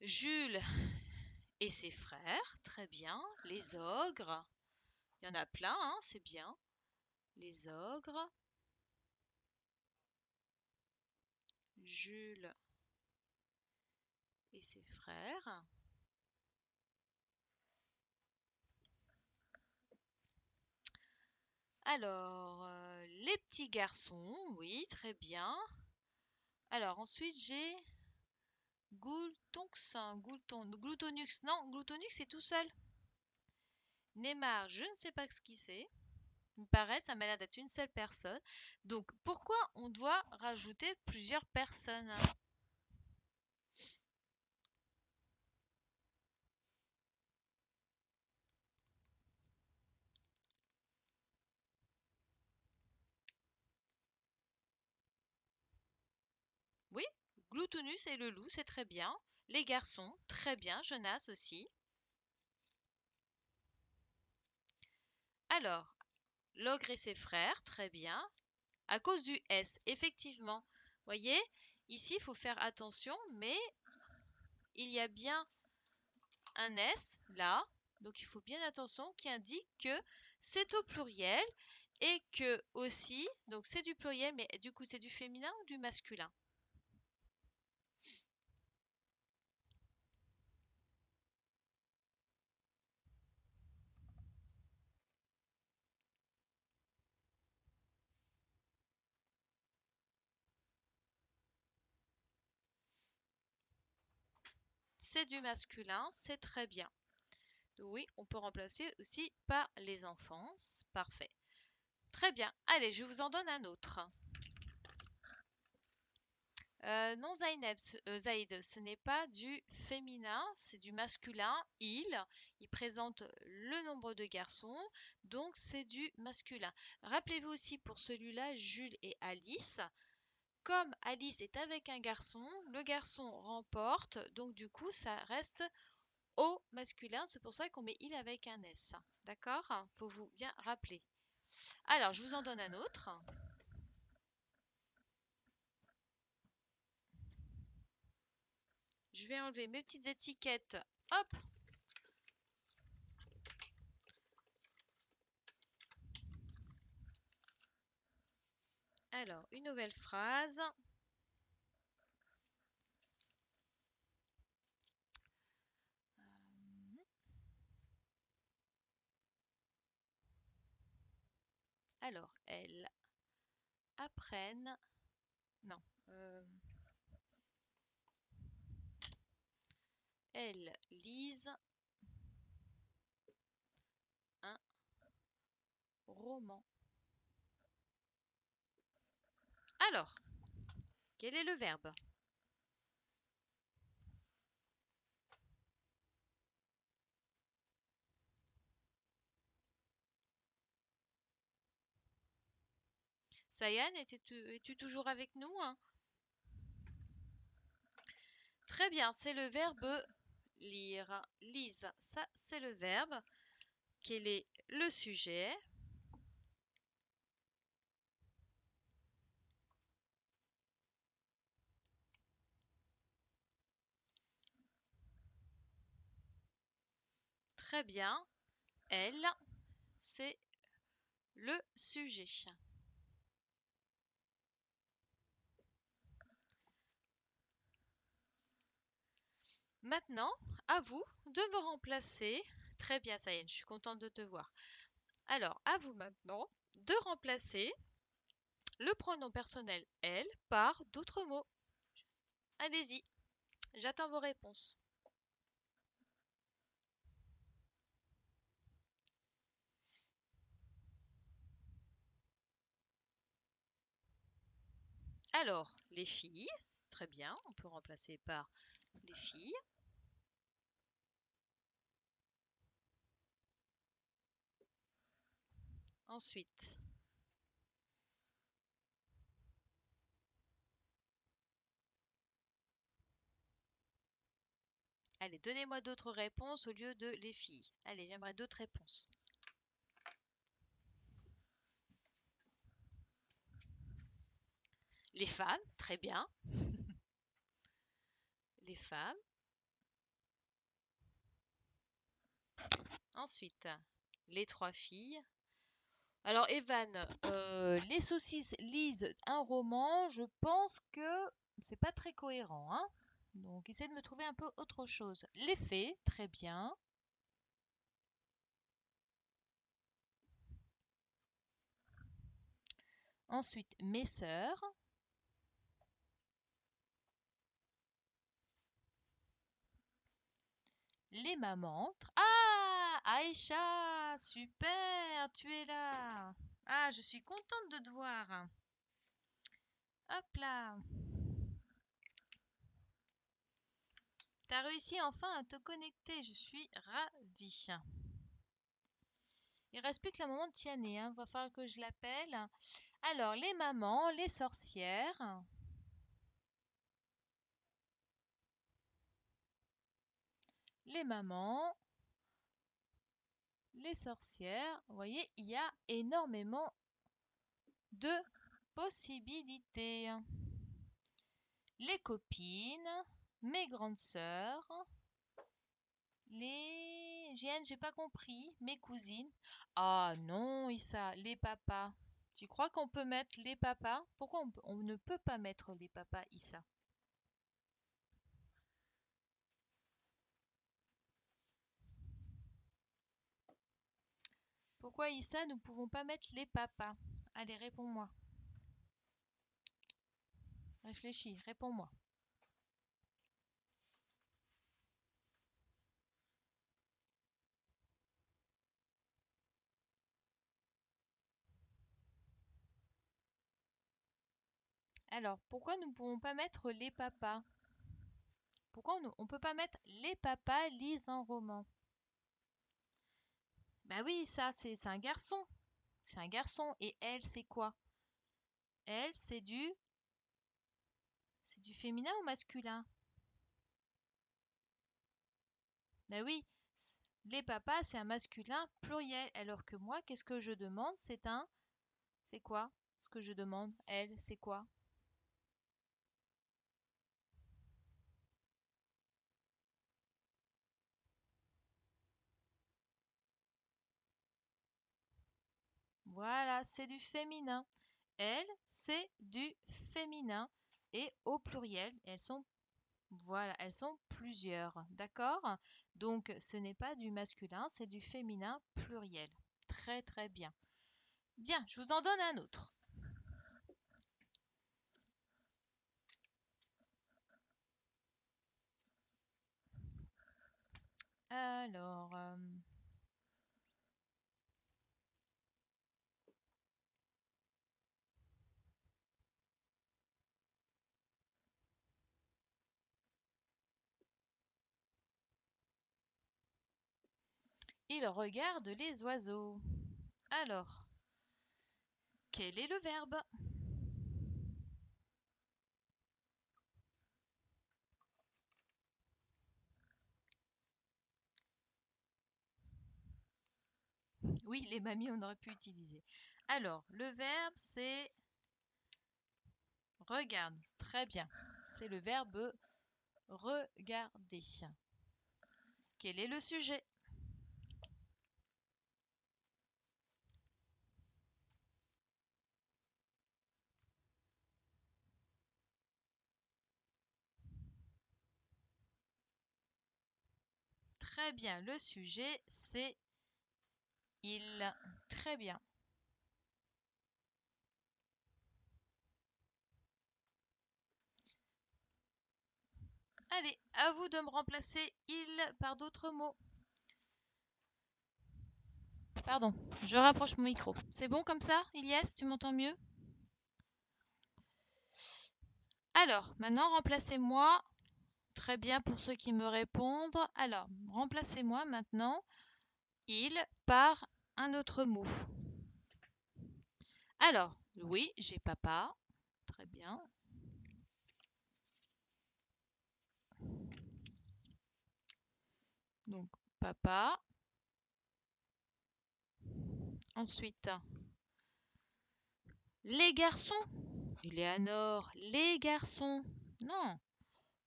Jules et ses frères. Très bien. Les ogres. Il y en a plein, hein, c'est bien. Les ogres. Jules et ses frères. Alors, les petits garçons, oui, très bien. Alors, ensuite, j'ai Gloutonux. Non, Gloutonux, c'est tout seul. Neymar, je ne sais pas ce qui c'est. Il me paraît, ça m'a l'air d'être une seule personne. Donc, pourquoi on doit rajouter plusieurs personnes? Oui, Gloutonus et le loup, c'est très bien. Les garçons, très bien. Jonas aussi. Alors, l'ogre et ses frères, très bien. À cause du S, effectivement. Voyez, ici, il faut faire attention, mais il y a bien un S là. Donc, il faut bien attention qui indique que c'est au pluriel et que aussi, donc c'est du pluriel, mais du coup, c'est du féminin ou du masculin? C'est du masculin, c'est très bien. Oui, on peut remplacer aussi par les enfants. Parfait. Très bien. Allez, je vous en donne un autre. Non, Zaïd, ce n'est pas du féminin, c'est du masculin. Il présente le nombre de garçons, donc c'est du masculin. Rappelez-vous aussi pour celui-là, Jules et Alice. Comme Alice est avec un garçon, le garçon remporte, donc du coup ça reste au masculin. C'est pour ça qu'on met il avec un S. D'accord? Faut vous bien rappeler. Alors, je vous en donne un autre. Je vais enlever mes petites étiquettes. Hop! Alors, une nouvelle phrase. Alors, elles apprennent. Non. Elles lisent un roman. Alors, quel est le verbe? Sayan, es-tu toujours avec nous, hein? Très bien, c'est le verbe lire. Lise, ça c'est le verbe. Quel est le sujet? Très bien, elle, c'est le sujet. Maintenant, à vous de me remplacer. Très bien, Sayen, je suis contente de te voir. Alors, à vous maintenant de remplacer le pronom personnel elle par d'autres mots. Allez-y, j'attends vos réponses. Alors, les filles, très bien, on peut remplacer par les filles. Ensuite, allez, donnez-moi d'autres réponses au lieu de les filles. Allez, j'aimerais d'autres réponses. Les femmes, très bien. Les femmes. Ensuite, les trois filles. Alors, Evan, les saucisses lisent un roman. Je pense que c'est pas très cohérent, hein? Donc, essaie de me trouver un peu autre chose. Les fées, très bien. Ensuite, mes sœurs. Les mamans. Ah, Aïcha, super, tu es là. Ah, je suis contente de te voir. Hop là. T'as réussi enfin à te connecter, je suis ravie. Il reste plus que la maman de Tiané, hein. Va falloir que je l'appelle. Alors, les mamans, les sorcières. Les mamans, les sorcières. Vous voyez, il y a énormément de possibilités. Les copines, mes grandes sœurs, les... j'ai pas compris. Mes cousines. Ah non, Issa, les papas. Tu crois qu'on peut mettre les papas? Pourquoi on ne peut pas mettre les papas, Issa? Pourquoi, Issa, nous pouvons pas mettre les papas? Allez, réponds-moi. Réfléchis, réponds-moi. Alors, pourquoi nous ne pouvons pas mettre les papas? Pourquoi on ne peut pas mettre les papas lisent un roman? Bah oui, ça, c'est un garçon. C'est un garçon. Et elle, c'est quoi? Elle, c'est du féminin ou masculin? Bah oui, les papas, c'est un masculin pluriel. Alors que moi, qu'est-ce que je demande? C'est quoi? Ce que je demande, elle, c'est quoi? Voilà, c'est du féminin. elles, c'est du féminin et au pluriel. Elles sont, voilà, elles sont plusieurs, d'accord? Donc, ce n'est pas du masculin, c'est du féminin pluriel. Très, très bien. Bien, je vous en donne un autre. Alors, il regarde les oiseaux. Alors, quel est le verbe? Oui, les mamies, on aurait pu utiliser. Alors, le verbe, c'est regarde. Très bien. C'est le verbe regarder. Quel est le sujet? Très bien. Le sujet, c'est il. Très bien. Allez, à vous de me remplacer il par d'autres mots. Pardon, je rapproche mon micro. C'est bon comme ça, Ilyes? Tu m'entends mieux? Alors, maintenant, remplacez-moi. Très bien pour ceux qui me répondent. Alors, remplacez-moi maintenant il par un autre mot. Alors, oui, j'ai papa. Très bien. Donc, papa. Ensuite, les garçons. Eleanor, les garçons. Non,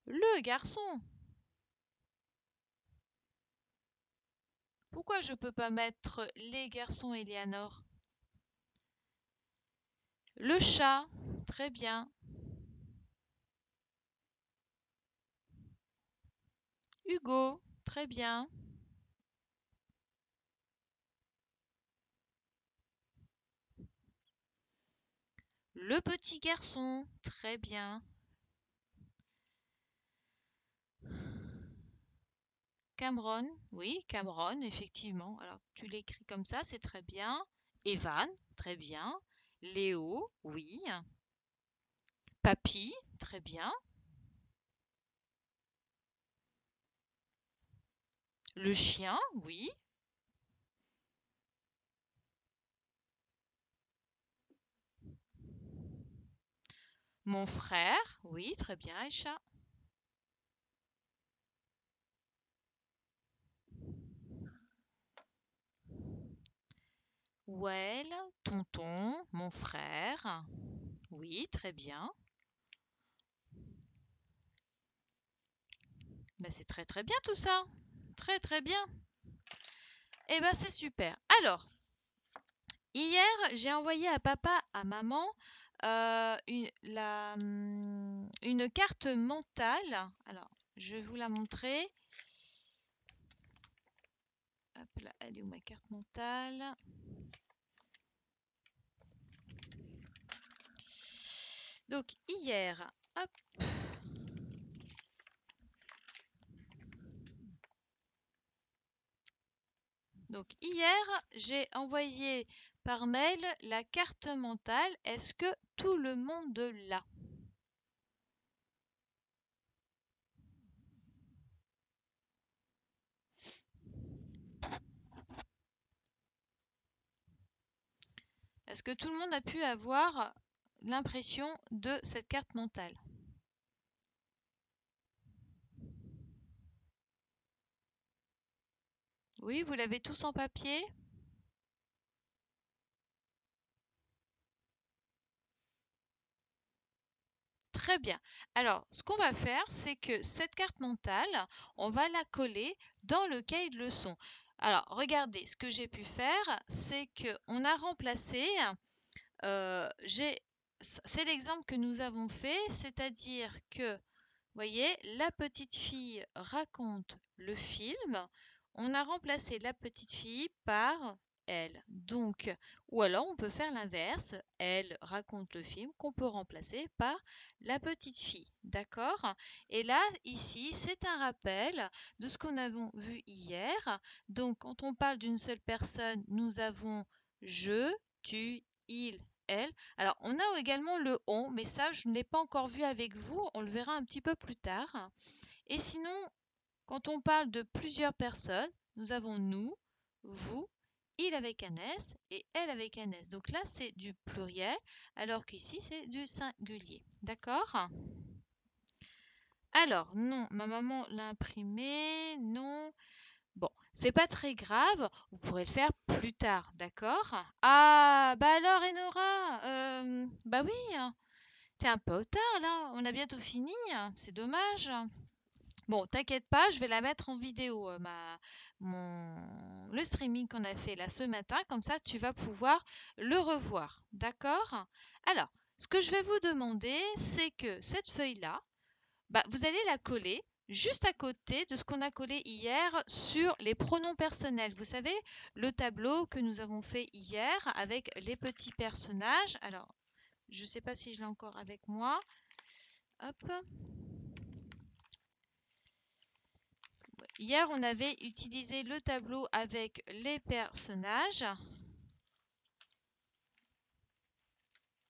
le garçon. Pourquoi je peux pas mettre les garçons, Eleanor? Le chat. Très bien. Hugo. Très bien. Le petit garçon. Très bien. Cameron, oui, Cameron, effectivement. Alors, tu l'écris comme ça, c'est très bien. Evan, très bien. Léo, oui. Papy, très bien. Le chien, oui. Mon frère, oui, très bien, Aïcha. Well, tonton, mon frère, oui, très bien. Ben, c'est très très bien tout ça. Très très bien. Eh ben c'est super. Alors, hier, j'ai envoyé à papa, à maman, une carte mentale. Alors, je vais vous la montrer. Hop là, elle est où ma carte mentale? Donc, hier, hop. Donc, hier, j'ai envoyé par mail la carte mentale. Est-ce que tout le monde l'a? Est-ce que tout le monde a pu avoir l'impression de cette carte mentale? Oui, vous l'avez tous en papier? Très bien. Alors, ce qu'on va faire, c'est que cette carte mentale, on va la coller dans le cahier de leçon. Alors, regardez, ce que j'ai pu faire, c'est qu'on a remplacé c'est l'exemple que nous avons fait, c'est-à-dire que, vous voyez, la petite fille raconte le film. On a remplacé la petite fille par elle. Donc, ou alors on peut faire l'inverse. Elle raconte le film qu'on peut remplacer par la petite fille. D'accord? Et là, ici, c'est un rappel de ce qu'on a vu hier. Donc, quand on parle d'une seule personne, nous avons je, tu, il, elle. Alors, on a également le on, mais ça, je ne l'ai pas encore vu avec vous. On le verra un petit peu plus tard. Et sinon, quand on parle de plusieurs personnes, nous avons nous, vous, il avec un S et elle avec un S. Donc là, c'est du pluriel, alors qu'ici, c'est du singulier. D'accord? Alors, non, ma maman l'a imprimé, non. Bon, c'est pas très grave, vous pourrez le faire plus tard, d'accord? Ah, bah alors, Enora, bah oui, hein, t'es un peu tard là, on a bientôt fini, hein, c'est dommage. Bon, t'inquiète pas, je vais la mettre en vidéo, le streaming qu'on a fait là ce matin, comme ça tu vas pouvoir le revoir, d'accord? Alors, ce que je vais vous demander, c'est que cette feuille-là, bah, vous allez la coller juste à côté de ce qu'on a collé hier sur les pronoms personnels. Vous savez, le tableau que nous avons fait hier avec les petits personnages. Alors, je ne sais pas si je l'ai encore avec moi. Hop. Hier, on avait utilisé le tableau avec les personnages.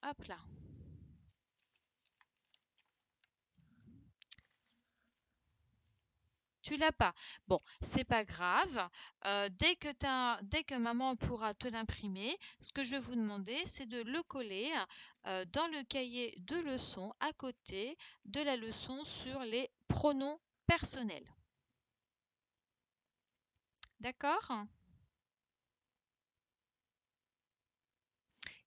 Hop là. Tu l'as pas. Bon, c'est pas grave. Dès que maman pourra te l'imprimer, ce que je vais vous demander, c'est de le coller dans le cahier de leçon à côté de la leçon sur les pronoms personnels. D'accord?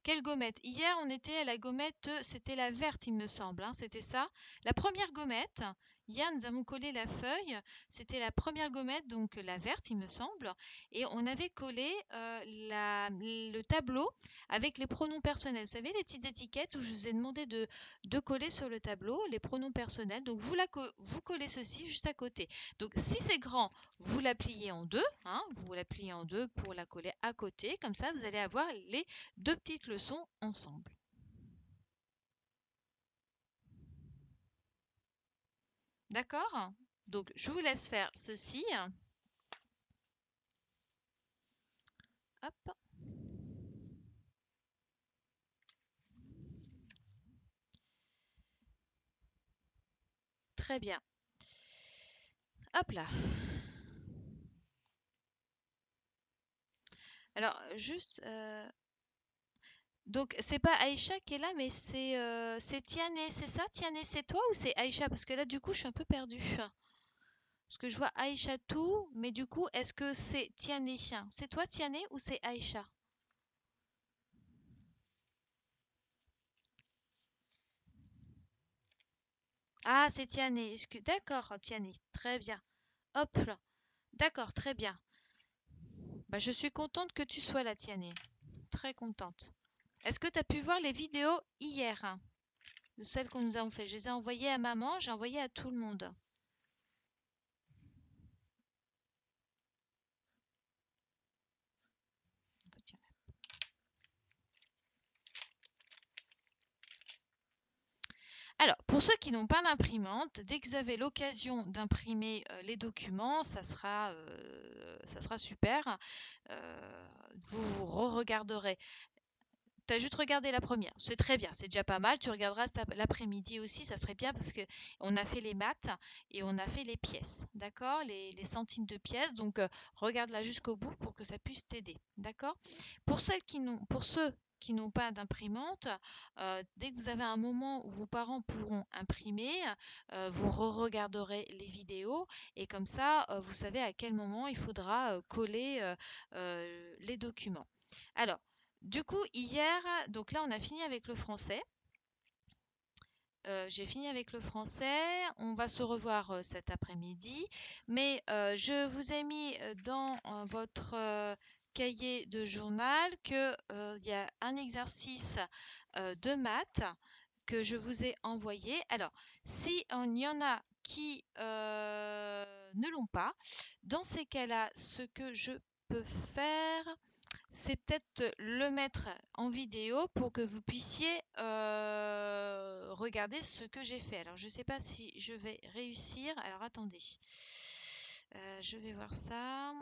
Quelle gommette? Hier, on était à la gommette, c'était la verte, il me semble, hein, c'était ça. La première gommette, hier, nous avons collé la feuille, c'était la première gommette, donc la verte, il me semble. Et on avait collé le tableau avec les pronoms personnels. Vous savez, les petites étiquettes où je vous ai demandé de coller sur le tableau les pronoms personnels. Donc, vous collez ceci juste à côté. Donc, si c'est grand, vous la pliez en deux, hein, vous la pliez en deux pour la coller à côté. Comme ça, vous allez avoir les deux petites leçons ensemble. D'accord? Donc, je vous laisse faire ceci. Hop. Très bien. Hop là. Alors, juste... donc, c'est pas Aïcha qui est là, mais c'est Tiané. C'est ça, Tiané? C'est toi ou c'est Aïcha? Parce que là, du coup, je suis un peu perdue. Parce que je vois Aïcha tout, mais du coup, est-ce que c'est Tiané? C'est toi, Tiané, ou c'est Aïcha? Ah, c'est Tiané. D'accord, Tiané. Très bien. Hop là. D'accord, très bien. Bah, je suis contente que tu sois là, Tiané. Très contente. Est-ce que tu as pu voir les vidéos hier, hein, de celles qu'on nous a fait? Je les ai envoyées à maman, j'ai envoyé à tout le monde. Alors, pour ceux qui n'ont pas d'imprimante, dès que vous avez l'occasion d'imprimer les documents, ça sera super. Vous re-regarderez. Tu as juste regardé la première. C'est très bien, c'est déjà pas mal. Tu regarderas l'après-midi aussi, ça serait bien parce que on a fait les maths et on a fait les pièces, d'accord? Les centimes de pièces. Donc, regarde-la jusqu'au bout pour que ça puisse t'aider, d'accord? Pour ceux qui n'ont pas d'imprimante, dès que vous avez un moment où vos parents pourront imprimer, vous re-regarderez les vidéos et comme ça, vous savez à quel moment il faudra coller les documents. Alors, du coup, hier, donc là, on a fini avec le français. J'ai fini avec le français. On va se revoir cet après-midi. Mais je vous ai mis dans votre cahier de journal que il y a un exercice de maths que je vous ai envoyé. Alors, si il y en a qui ne l'ont pas, dans ces cas-là, ce que je peux faire, c'est peut-être le mettre en vidéo pour que vous puissiez regarder ce que j'ai fait. Alors, je ne sais pas si je vais réussir. Alors, attendez. Je vais voir ça.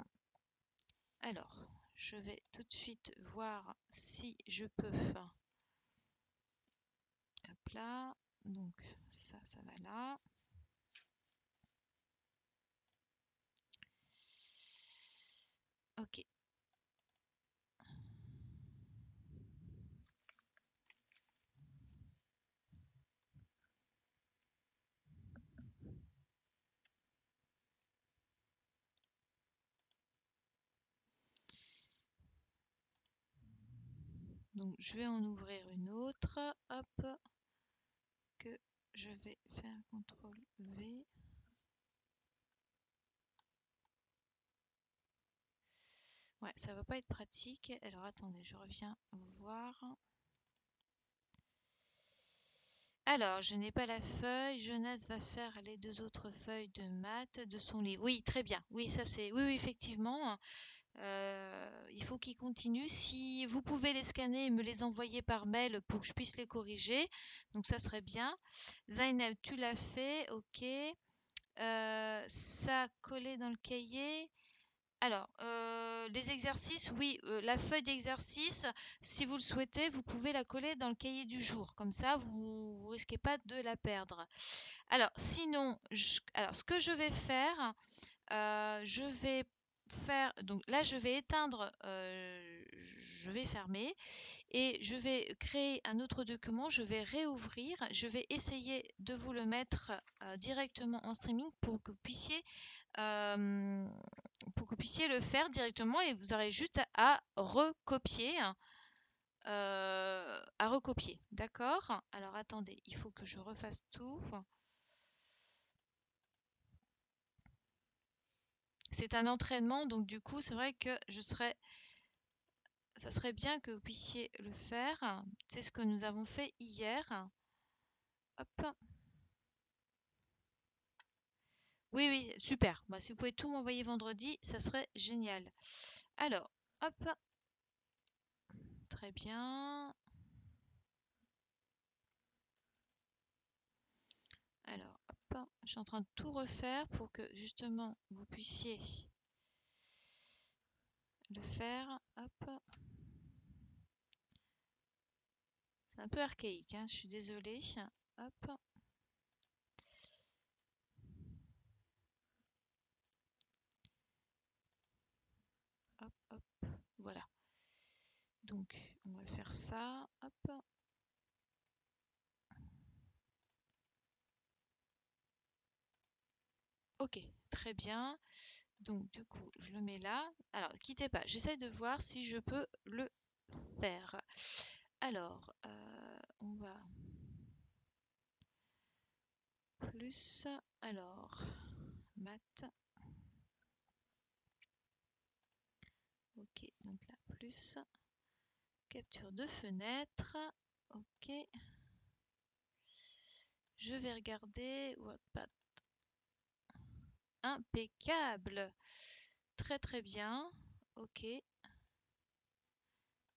Alors, je vais tout de suite voir si je peux. Hop là. Donc, ça va là. Ok. Donc, je vais en ouvrir une autre. Hop. Que je vais faire CTRL V. Ouais, ça va pas être pratique. Alors, attendez, je reviens voir. Alors, je n'ai pas la feuille. Jonas va faire les 2 autres feuilles de maths de son livre. Oui, très bien. Oui, ça c'est. Oui, oui, effectivement. Il faut qu'il continue. Si vous pouvez les scanner et me les envoyer par mail pour que je puisse les corriger, donc ça serait bien. Zainab, tu l'as fait, ok. Ça collé dans le cahier. Alors, les exercices, oui, la feuille d'exercice, si vous le souhaitez, vous pouvez la coller dans le cahier du jour. Comme ça, vous ne risquez pas de la perdre. Alors, sinon, alors, ce que je vais faire, je vais faire, donc là, je vais éteindre, je vais fermer et je vais créer un autre document, je vais réouvrir, je vais essayer de vous le mettre directement en streaming euh, pour que vous puissiez le faire directement et vous aurez juste à recopier. D'accord? Alors attendez, il faut que je refasse tout. C'est un entraînement, donc du coup, c'est vrai que ça serait bien que vous puissiez le faire. C'est ce que nous avons fait hier. Hop. Oui, oui, super. Bah, si vous pouvez tout m'envoyer vendredi, ça serait génial. Alors, hop. Très bien. Alors, hop. Je suis en train de tout refaire pour que justement vous puissiez le faire. Hop. C'est un peu archaïque, hein, je suis désolée. Hop. Hop, hop. Voilà. Donc, on va faire ça. Hop. Ok, très bien. Donc, du coup, je le mets là. Alors, quittez pas. J'essaie de voir si je peux le faire. Alors, on va plus. Alors, maths. Ok, donc là, plus. Capture de fenêtre. Ok. Je vais regarder Wattpad. Impeccable. Très très bien. Ok.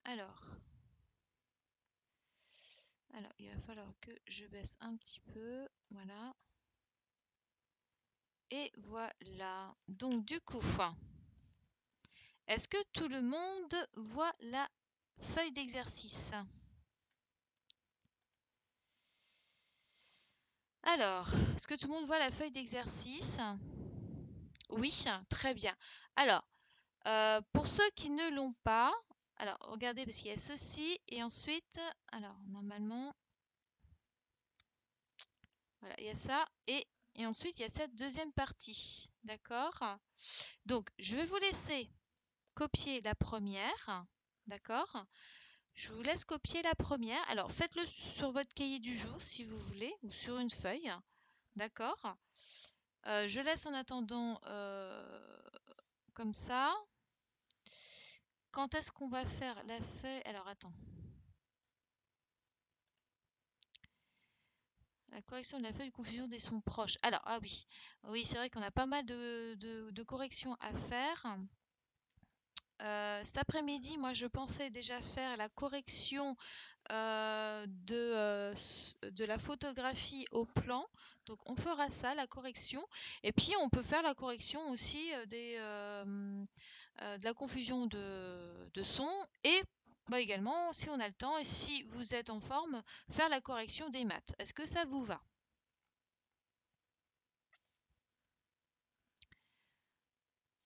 Alors, il va falloir que je baisse un petit peu. Voilà. Et voilà. Donc du coup, est-ce que tout le monde voit la feuille d'exercice? Alors, est-ce que tout le monde voit la feuille d'exercice? Oui, très bien. Alors, pour ceux qui ne l'ont pas, alors regardez parce qu'il y a ceci et ensuite, alors normalement, voilà, il y a ça et ensuite il y a cette deuxième partie, d'accord? Donc, je vais vous laisser copier la première, d'accord? Je vous laisse copier la première. Alors, faites-le sur votre cahier du jour si vous voulez ou sur une feuille, d'accord? Je laisse en attendant comme ça. quand est-ce qu'on va faire la feuille? Alors attends. La correction de la feuille de confusion des sons proches. Alors, ah oui, oui, c'est vrai qu'on a pas mal de corrections à faire. Cet après-midi, moi, je pensais déjà faire la correction de la photographie au plan. Donc, on fera ça, la correction. Et puis, on peut faire la correction aussi de la confusion de sons. Et bah, également, si on a le temps et si vous êtes en forme, faire la correction des maths. Est-ce que ça vous va?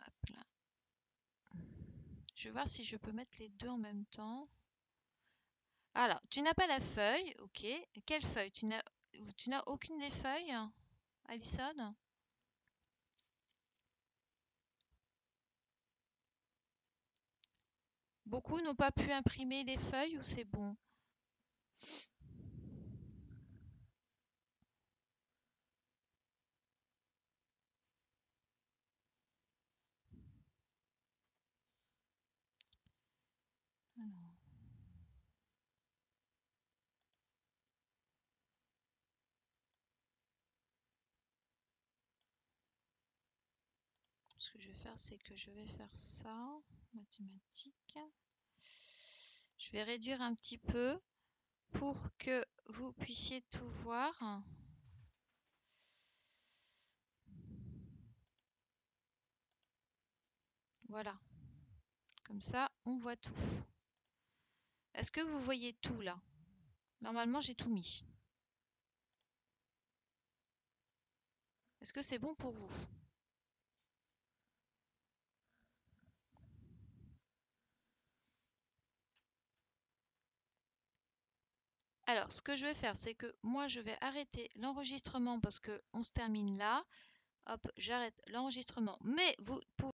Hop là. Je vais voir si je peux mettre les deux en même temps. Alors, tu n'as pas la feuille, ok. Quelle feuille? Tu n'as aucune des feuilles, Alison? Beaucoup n'ont pas pu imprimer les feuilles ou c'est bon? Alors, ce que je vais faire, c'est que je vais faire ça, mathématiques. Je vais réduire un petit peu pour que vous puissiez tout voir. Voilà, comme ça, on voit tout. Est-ce que vous voyez tout là? Normalement, j'ai tout mis. Est-ce que c'est bon pour vous? Alors, ce que je vais faire, c'est que moi, je vais arrêter l'enregistrement parce que on se termine là. Hop, j'arrête l'enregistrement. Mais vous pouvez